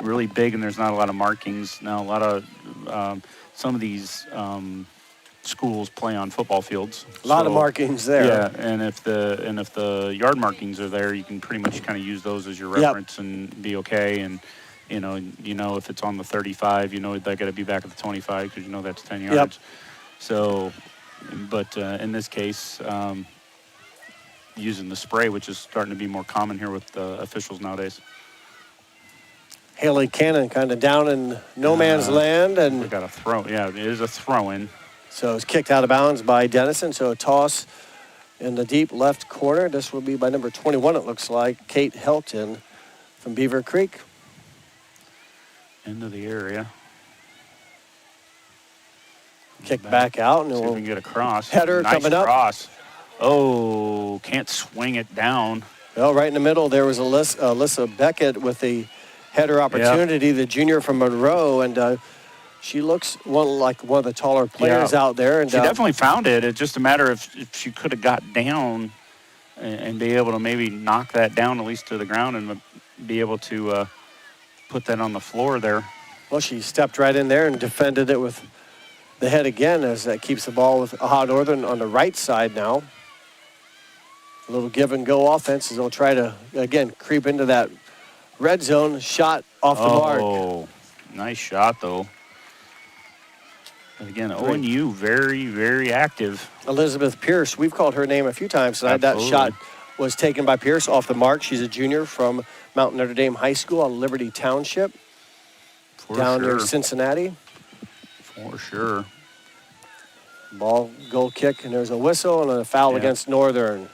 really big and there's not a lot of markings. Now, a lot of some of these schools play on football fields. A lot of markings there. Yeah, and if the yard markings are there, you can pretty much kind of use those as your reference and be okay. And if it's on the 35, they got to be back at the 25 because that's 10 yards. Yep. So. But in this case, using the spray, which is starting to be more common here with officials nowadays. Haley Cannon kind of down in no man's land. And we got a throw. Yeah, it is a throw-in. So it's kicked out of bounds by Denison. So a toss in the deep left corner. This will be by number 21, it looks like, Kate Helton from Beaver Creek. Into the area. Kick back out, and see if we'll we can get a cross. Header nice coming up. Cross. Oh, can't swing it down. Well, right in the middle, there was Alyssa Beckett with the header opportunity, the junior from Monroe, and she looks like one of the taller players out there. And she definitely found it. It's just a matter of if she could have got down and be able to maybe knock that down at least to the ground and be able to put that on the floor there. Well, she stepped right in there and defended it with the head again, as that keeps the ball with Ohio Northern on the right side now. A little give and go offense as they'll try to, again, creep into that red zone. Shot off the mark. Oh, nice shot, though. And again, ONU, very, very active. Elizabeth Pierce, we've called her name a few times tonight. That shot was taken by Pierce off the mark. She's a junior from Mount Notre Dame High School on Liberty Township, down near Cincinnati. For sure. Ball, goal kick, and there's a whistle and a foul against Northern.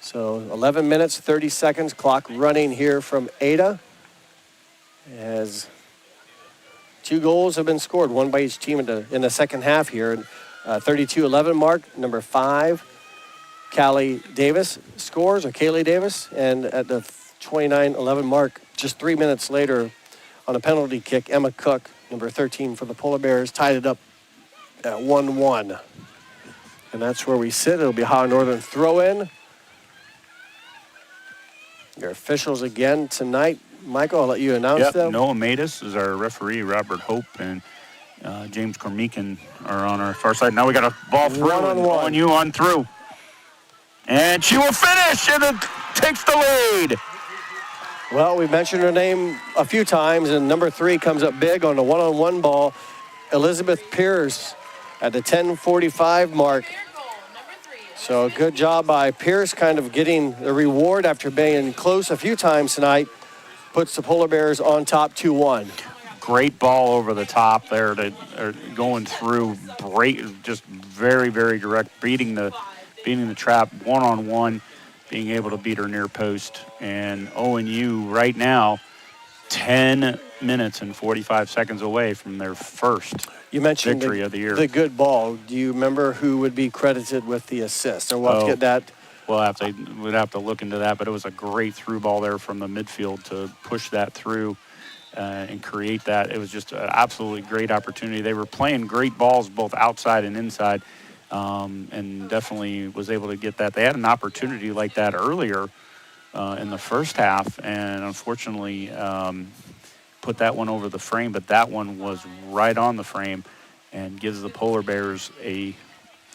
So 11 minutes, 30 seconds, clock running here from Ada. As 2 goals have been scored, one by each team in the second half here. 32-11 mark, number 5, Kaylee Davis, and at the 29-11 mark, just 3 minutes later, on a penalty kick, Emma Cook, number 13 for the Polar Bears, tied it up at 1-1. And that's where we sit. It'll be Ohio Northern throw-in. Your officials again tonight. Michael, I'll let you announce them. Noah Matus is our referee. Robert Hope and James Cormican are on our far side. Now we got a ball through. One-on-one. ONU on through. And she will finish, and it takes the lead. Well, we mentioned her name a few times, and number 3 comes up big on the one-on-one ball. Elizabeth Pierce at the 10:45 mark. So good job by Pierce, kind of getting the reward after being close a few times tonight. Puts the Polar Bears on top 2-1. Great ball over the top there, going through, just very, very direct, beating the trap one-on-one, being able to beat her near post. And ONU right now, 10 minutes and 45 seconds away from their first victory of the year. The good ball. Do you remember who would be credited with the assist? Or we'll get that. We'd have to look into that, but it was a great through ball there from the midfield to push that through and create that. It was just an absolutely great opportunity. They were playing great balls both outside and inside, and definitely was able to get that. They had an opportunity like that earlier in the first half, and unfortunately put that one over the frame, but that one was right on the frame and gives the Polar Bears a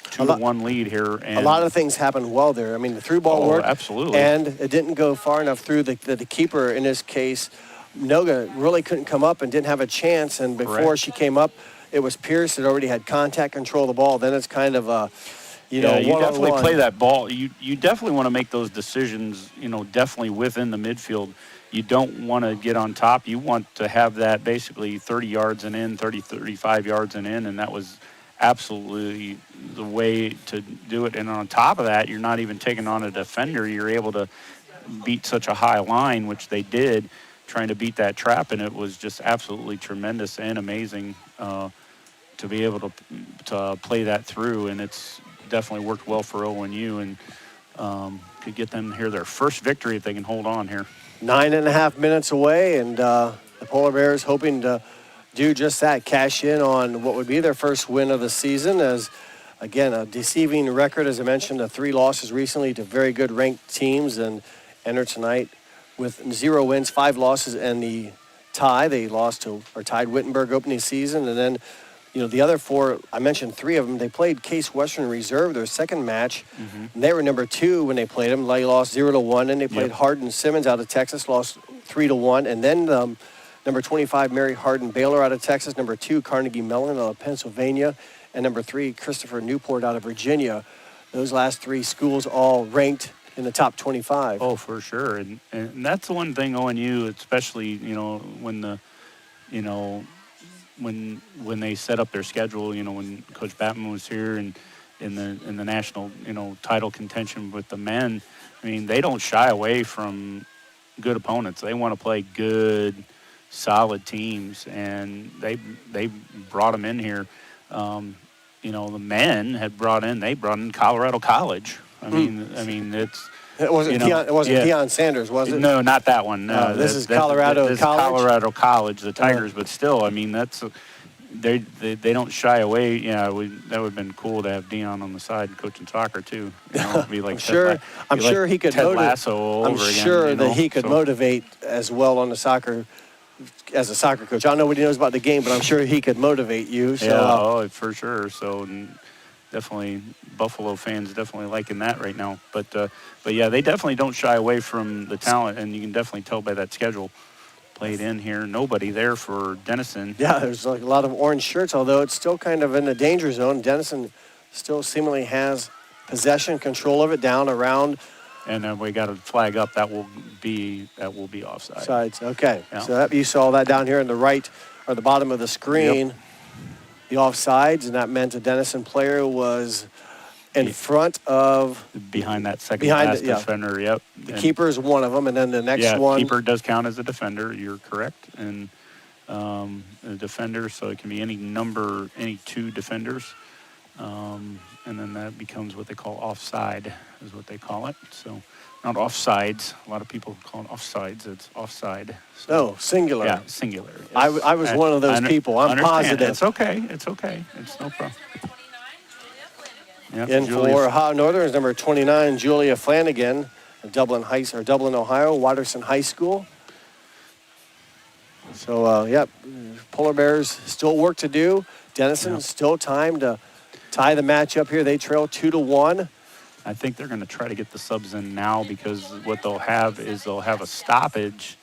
2-1 lead here. And a lot of things happened well there. I mean, the through ball worked. Absolutely. And it didn't go far enough through the keeper. In this case, Noga really couldn't come up and didn't have a chance. And before she came up, it was Pierce that already had contact control of the ball. Then it's kind of a, you definitely play that ball. You definitely want to make those decisions, definitely within the midfield. You don't want to get on top. You want to have that basically 30 yards and in, 35 yards and in, and that was absolutely the way to do it. And on top of that, you're not even taking on a defender. You're able to beat such a high line, which they did, trying to beat that trap, and it was just absolutely tremendous and amazing to be able to play that through, and it's definitely worked well for ONU, and could get them here their first victory if they can hold on here. 9.5 minutes away, and the Polar Bears hoping to do just that, cash in on what would be their first win of the season. As, again, a deceiving record, as I mentioned, 3 losses recently to very good ranked teams, and enter tonight with 0 wins, 5 losses, and the tie. They lost to, or tied Wittenberg opening season, and then the other 4, I mentioned 3 of them, they played Case Western Reserve, their second match. And they were number 2 when they played them. They lost 0-1, and they played Hardin Simmons out of Texas, lost 3-1. And then number 25, Mary Hardin Baylor out of Texas, number 2, Carnegie Mellon out of Pennsylvania, and number 3, Christopher Newport out of Virginia. Those last 3 schools all ranked in the top 25. Oh, for sure. And that's the one thing ONU, especially, when they set up their schedule, when Coach Batman was here and in the national, title contention with the men, I mean, they don't shy away from good opponents. They want to play good, solid teams, and they brought them in here. The men they brought in Colorado College I mean, it's. It wasn't Deion Sanders, was it? No, not that one. No, this is Colorado this College. Colorado College, the Tigers, but still, I mean, they don't shy away. Yeah, that would have been cool to have Deion on the side coaching soccer too. Be like I'm sure he could Ted motivate. Lasso I'm over sure again, that he could motivate as well on the soccer as a soccer coach. I don't know what he knows about the game, but I'm sure he could motivate you. So, for sure. So definitely, Buffalo fans definitely liking that right now. But yeah, they definitely don't shy away from the talent, and you can definitely tell by that schedule played in here. Nobody there for Denison. Yeah, there's like a lot of orange shirts, although it's still kind of in the danger zone. Denison still seemingly has possession, control of it down around. And then we got a flag up that will be offside. Sides. Okay. Yeah. So you saw that down here on the right or the bottom of the screen. Yep. The offsides, and that meant a Denison player was in front of behind that second last defender. Yep. The keeper is one of them, and then the next one. Keeper does count as a defender. You're correct, and a defender, so it can be any two defenders. And then that becomes what they call offside, is what they call it. So not offsides. A lot of people call it offsides. It's offside. So, singular. Yeah, singular. Yes. I was one of those people. I'm positive. It's okay. It's okay. It's no problem. Yep, in for Ohio Northern is number 29, Julia Flanagan, of Dublin, Ohio, Watterson High School. So, Polar Bears still work to do. Denison still time to tie the match up here. They trail 2-1. I think they're going to try to get the subs in now, because what they'll have is they'll have a stoppage.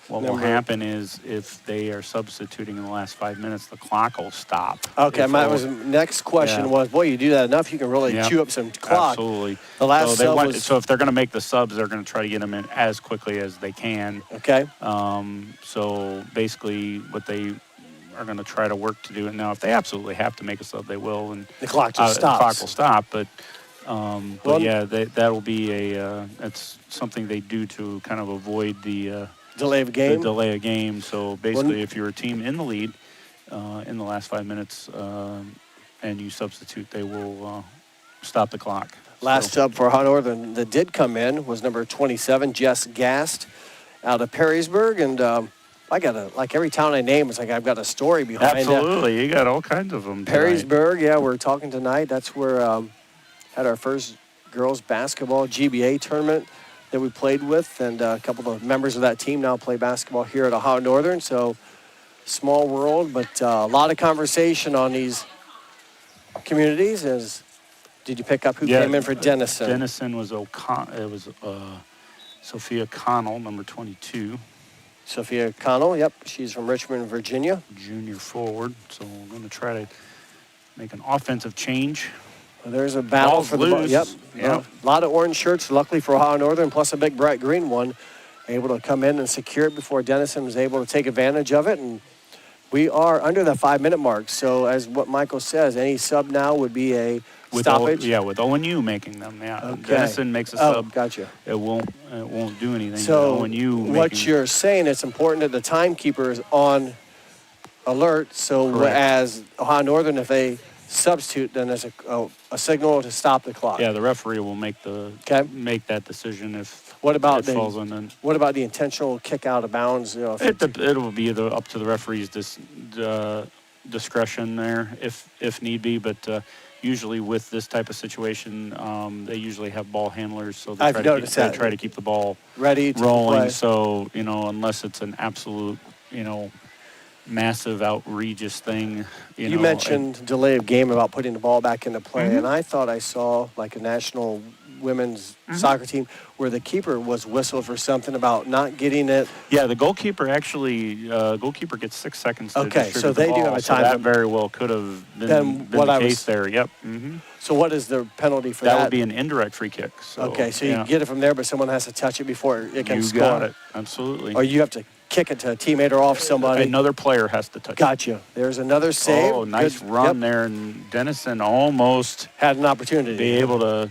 What will happen is if they are substituting in the last 5 minutes, the clock will stop. Okay, my next question was, boy, you do that enough, you can really chew up some clock. Absolutely. The last so if they're going to make the subs, they're going to try to get them in as quickly as they can. Okay. So basically what they are going to try to work to do it now. If they absolutely have to make a sub, they will, and the clock just stops. The clock will stop, that'll be that's something they do to kind of avoid the delay of game. The delay of game. So basically, if you're a team in the lead in the last 5 minutes and you substitute, they will stop the clock. Last sub for Ohio Northern that did come in was number 27, Jess Gast, out of Perrysburg, and. I got like every town I name, it's like I've got a story behind it. Absolutely. You got all kinds of them tonight. Perrysburg, we're talking tonight. That's where had our first girls basketball GBA tournament that we played with, and a couple of members of that team now play basketball here at Ohio Northern. So small world, but a lot of conversation on these communities. Did you pick up who came in for Denison? Denison was Sophia Connell, number 22. Sophia Connell, yep. She's from Richmond, Virginia. Junior forward. So we're going to try to make an offensive change. Well, there's a battle for the ball. Yep. A lot of orange shirts, luckily for Ohio Northern, plus a big bright green one. Able to come in and secure it before Denison was able to take advantage of it. And we are under the 5-minute mark. So as what Michael says, any sub now would be a stoppage. With ONU making them. Yeah. Okay. Denison makes a sub. Gotcha. It won't do anything. So ONU what you're saying, it's important that the timekeeper is on alert. So as Ohio Northern, if they substitute, then there's a signal to stop the clock. Yeah, the referee will make that decision if what about it falls in. What about the intentional kick out of bounds? It will be up to the referee's discretion there if need be, but usually with this type of situation, they usually have ball handlers, so they try to keep the ball ready to rolling. Play. So unless it's an absolute massive, outrageous thing. You mentioned delay of game about putting the ball back into play, and I thought I saw like a national women's soccer team where the keeper was whistled for something about not getting it. Yeah, the goalkeeper goalkeeper gets 6 seconds to distribute so they the ball, do have a time. So that very well could have been the case there. Yep. Mm-hmm. So what is the penalty for that? That would be an indirect free kick. So, so you get it from there, but someone has to touch it before it can score. You got it. Absolutely. Or you have to kick it to a teammate or off somebody. Another player has to touch it. Gotcha. There's another save. Oh, nice run there. And Denison almost had an opportunity to be able to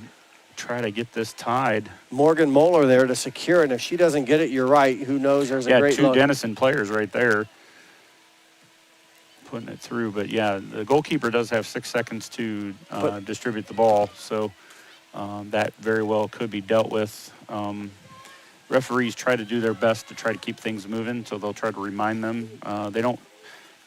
try to get this tied. Morgan Moeller there to secure it. And if she doesn't get it, you're right. Who knows? There's a great two Denison players right there putting it through. But, the goalkeeper does have 6 seconds to distribute the ball. So that very well could be dealt with. Referees try to do their best to try to keep things moving, so they'll try to remind them. They don't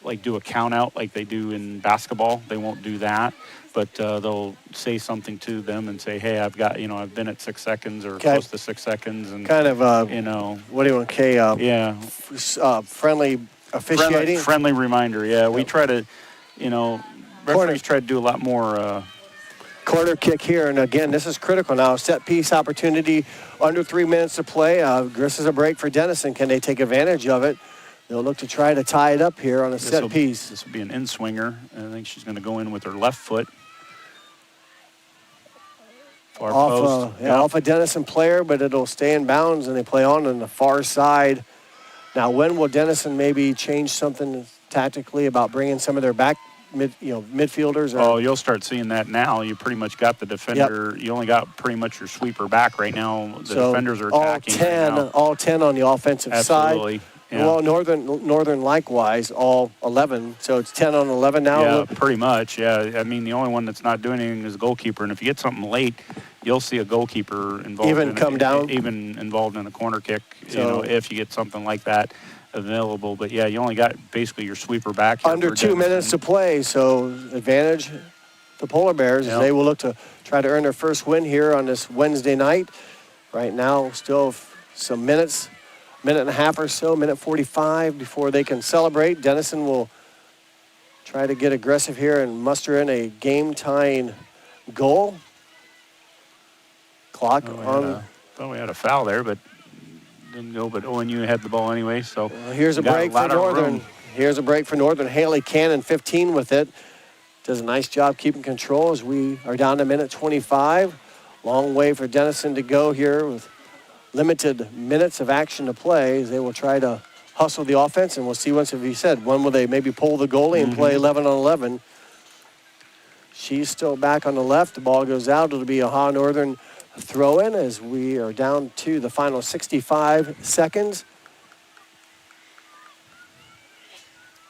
like do a count out like they do in basketball. They won't do that, but they'll say something to them and say, hey, I've been at 6 seconds or close to 6 seconds. And kind of, what do you want, Kay? Friendly officiating? Friendly reminder, yeah. We try to, referees try to do a lot more. Corner kick here, and again, this is critical now. Set piece opportunity, under 3 minutes to play. This is a break for Denison. Can they take advantage of it? They'll look to try to tie it up here on a set piece. This will be an in-swinger. I think she's going to go in with her left foot. Far post. Off a Denison player, but it'll stay in bounds, and they play on the far side. Now, when will Denison maybe change something tactically about bringing some of their back midfielders? You'll start seeing that now. You pretty much got the defender. Yep. You only got pretty much your sweeper back right now. The defenders are attacking. All 10 on the offensive side. Absolutely. Yeah. Well, Northern likewise, all 11. So it's 10 on 11 now? Yeah, pretty much, yeah. I mean, the only one that's not doing anything is the goalkeeper. And if you get something late, you'll see a goalkeeper involved. Even involved in a corner kick, if you get something like that available. But, yeah, you only got basically your sweeper back here. Under 2 minutes to play, so advantage the Polar Bears as they will look to try to earn their first win here on this Wednesday night. Right now, still some minutes. Minute and a half or so, minute 45 before they can celebrate. Denison will try to get aggressive here and muster in a game-tying goal. Clock on. Thought we had a foul there, but didn't go. But ONU had the ball anyway. So here's a break for Northern. Here's a break for Northern. Haley Cannon, 15 with it. Does a nice job keeping control as we are down to minute 25. Long way for Denison to go here with limited minutes of action to play. They will try to hustle the offense, and we'll see once, if you said, when will they maybe pull the goalie and play 11 on 11. She's still back on the left. The ball goes out. It'll be a Ohio Northern throw-in as we are down to the final 65 seconds.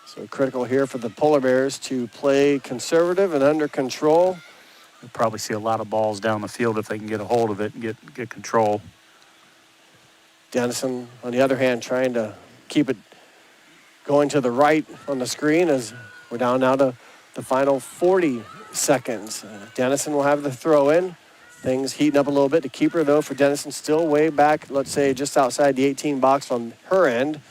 So critical here for the Polar Bears to play conservative and under control. You'll probably see a lot of balls down the field if they can get a hold of it and get control. Denison, on the other hand, trying to keep it going to the right on the screen as we're down now to the final 40 seconds. Denison will have the throw-in. Things heating up a little bit. The keeper, though, for Denison still way back, let's say, just outside the 18 box on her end.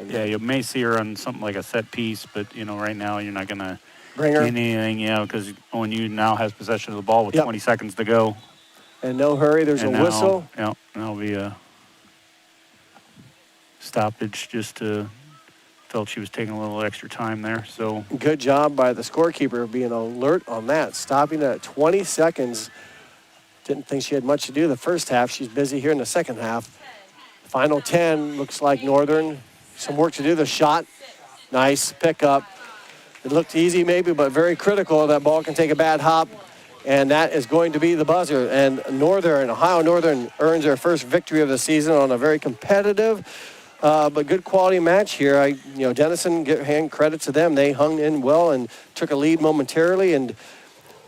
Yeah, you may see her on something like a set piece, but, right now you're not going to bring her anything, because ONU now has possession of the ball with 20 seconds to go. And no hurry, there's a whistle. Yeah, that'll be a stoppage. Just felt she was taking a little extra time there. So good job by the scorekeeper being alert on that, stopping at 20 seconds. Didn't think she had much to do the first half. She's busy here in the second half. Final 10, looks like Northern. Some work to do. The shot, nice pickup. It looked easy maybe, but very critical. That ball can take a bad hop. And that is going to be the buzzer. And Ohio Northern earns their first victory of the season on a very competitive but good quality match here. Denison, hand credit to them. They hung in well and took a lead momentarily. And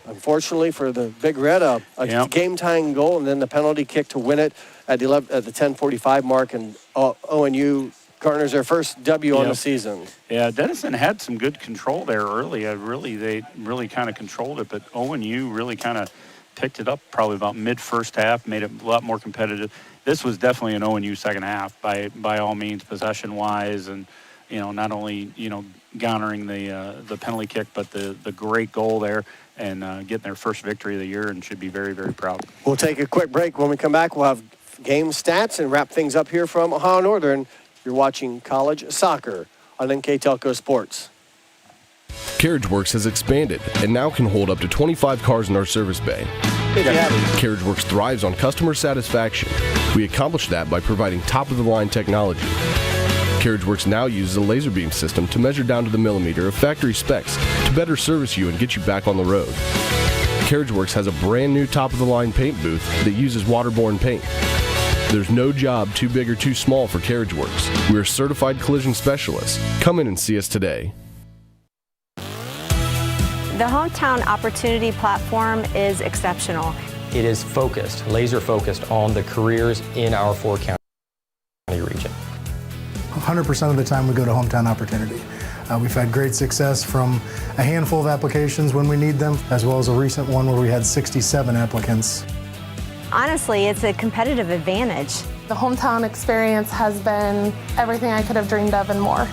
unfortunately for the Big Red, a game-tying goal and then the penalty kick to win it at the 10:45 mark. And ONU garners their first W on the season. Yeah, Denison had some good control there early. They really kind of controlled it, but ONU really kind of picked it up probably about mid-first half, made it a lot more competitive. This was definitely an ONU second half by all means, possession-wise, and not only garnering the penalty kick, but the great goal there and getting their first victory of the year, and should be very, very proud. We'll take a quick break. When we come back, we'll have game stats and wrap things up here from Ohio Northern. You're watching college soccer on NK Telco Sports. CarriageWorks has expanded and now can hold up to 25 cars in our service bay. CarriageWorks thrives on customer satisfaction. We accomplish that by providing top-of-the-line technology. CarriageWorks now uses a laser beam system to measure down to the millimeter of factory specs to better service you and get you back on the road. CarriageWorks has a brand new top-of-the-line paint booth that uses waterborne paint. There's no job too big or too small for CarriageWorks. We're certified collision specialists. Come in and see us today. The Hometown Opportunity Platform is exceptional. It is focused, laser focused on the careers in our 4-county region. 100% of the time we go to Hometown Opportunity. We've had great success from a handful of applications when we need them, as well as a recent one where we had 67 applicants. Honestly, it's a competitive advantage. The Hometown experience has been everything I could have dreamed of and more.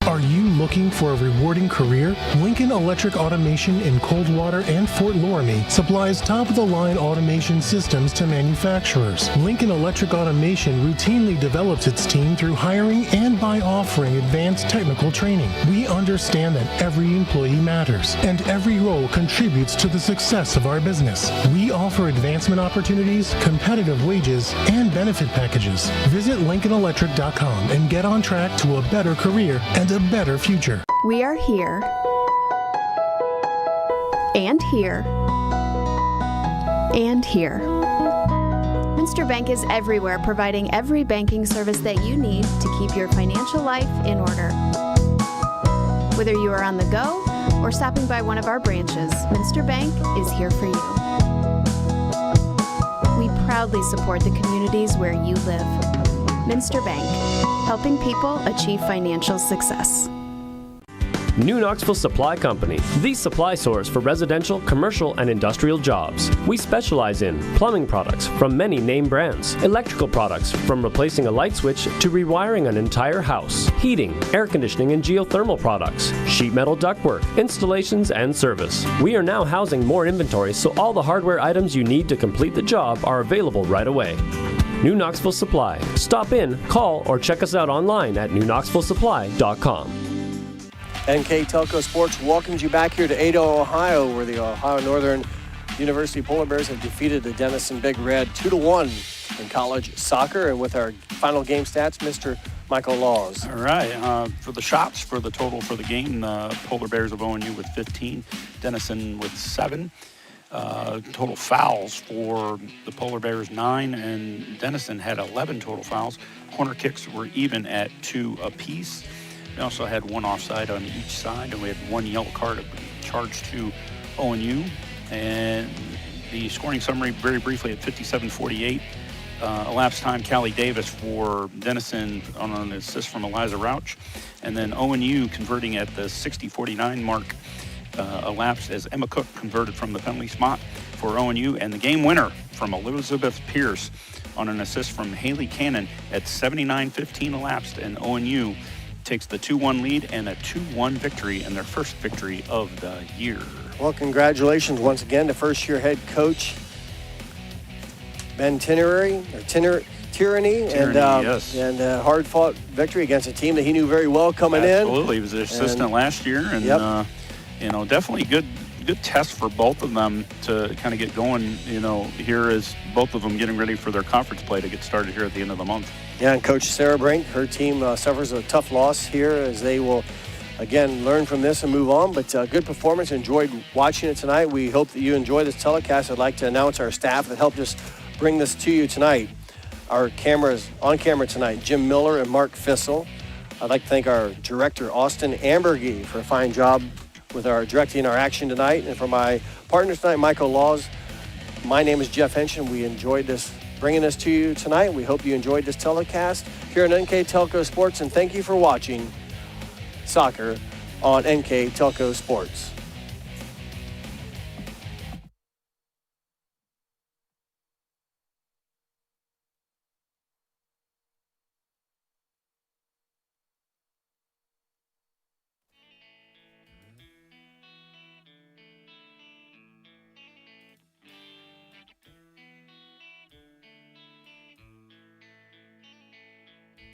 Are you looking for a rewarding career? Lincoln Electric Automation in Coldwater and Fort Loramie supplies top-of-the-line automation systems to manufacturers. Lincoln Electric Automation routinely develops its team through hiring and by offering advanced technical training. We understand that every employee matters, and every role contributes to the success of our business. We offer advancement opportunities, competitive wages, and benefit packages. Visit LincolnElectric.com and get on track to a better career and a better future. We are here and here and here. Minster Bank is everywhere, providing every banking service that you need to keep your financial life in order. Whether you are on the go or stopping by one of our branches, Minster Bank is here for you. We proudly support the communities where you live. Minster Bank, helping people achieve financial success. New Knoxville Supply Company, the supply source for residential, commercial, and industrial jobs. We specialize in plumbing products from many name brands, electrical products from replacing a light switch to rewiring an entire house, heating, air conditioning, and geothermal products, sheet metal ductwork, installations, and service. We are now housing more inventory, so all the hardware items you need to complete the job are available right away. New Knoxville Supply. Stop in, call, or check us out online at newknoxvillesupply.com. NK Telco Sports welcomes you back here to Ada, Ohio, where the Ohio Northern University Polar Bears have defeated the Denison Big Red 2-1 in college soccer. And with our final game stats, Mr. Michael Laws. All right. For the shots, for the total for the game, the Polar Bears of ONU with 15, Denison with 7. Total fouls for the Polar Bears 9, and Denison had 11 total fouls. Corner kicks were even at 2 apiece. We also had 1 offside on each side, and we had 1 yellow card charged to ONU. And the scoring summary, very briefly, at 57-48. Elapsed time, Callie Davis for Denison on an assist from Eliza Rauch. And then ONU converting at the 60-49 mark. Elapsed as Emma Cook converted from the penalty spot for ONU, and the game winner from Elizabeth Pierce on an assist from Haley Cannon at 79-15 elapsed, and ONU takes the 2-1 lead and a 2-1 victory, and their first victory of the year. Well, congratulations once again to first-year head coach Ben Tyranny, and yes. And hard-fought victory against a team that he knew very well coming in. Absolutely, he was the assistant last year, and yep. Definitely good test for both of them to kind of get going, here as both of them getting ready for their conference play to get started here at the end of the month. Yeah, and Coach Sarah Brink, her team suffers a tough loss here as they will, again, learn from this and move on. But good performance. Enjoyed watching it tonight. We hope that you enjoy this telecast. I'd like to announce our staff that helped us bring this to you tonight. Our cameras on camera tonight, Jim Miller and Mark Fissel. I'd like to thank our director, Austin Ambergy, for a fine job with our directing our action tonight. And for my partners tonight, Michael Laws, my name is Jeff Henshin. We enjoyed bringing this to you tonight. We hope you enjoyed this telecast here on NK Telco Sports, and thank you for watching soccer on NK Telco Sports.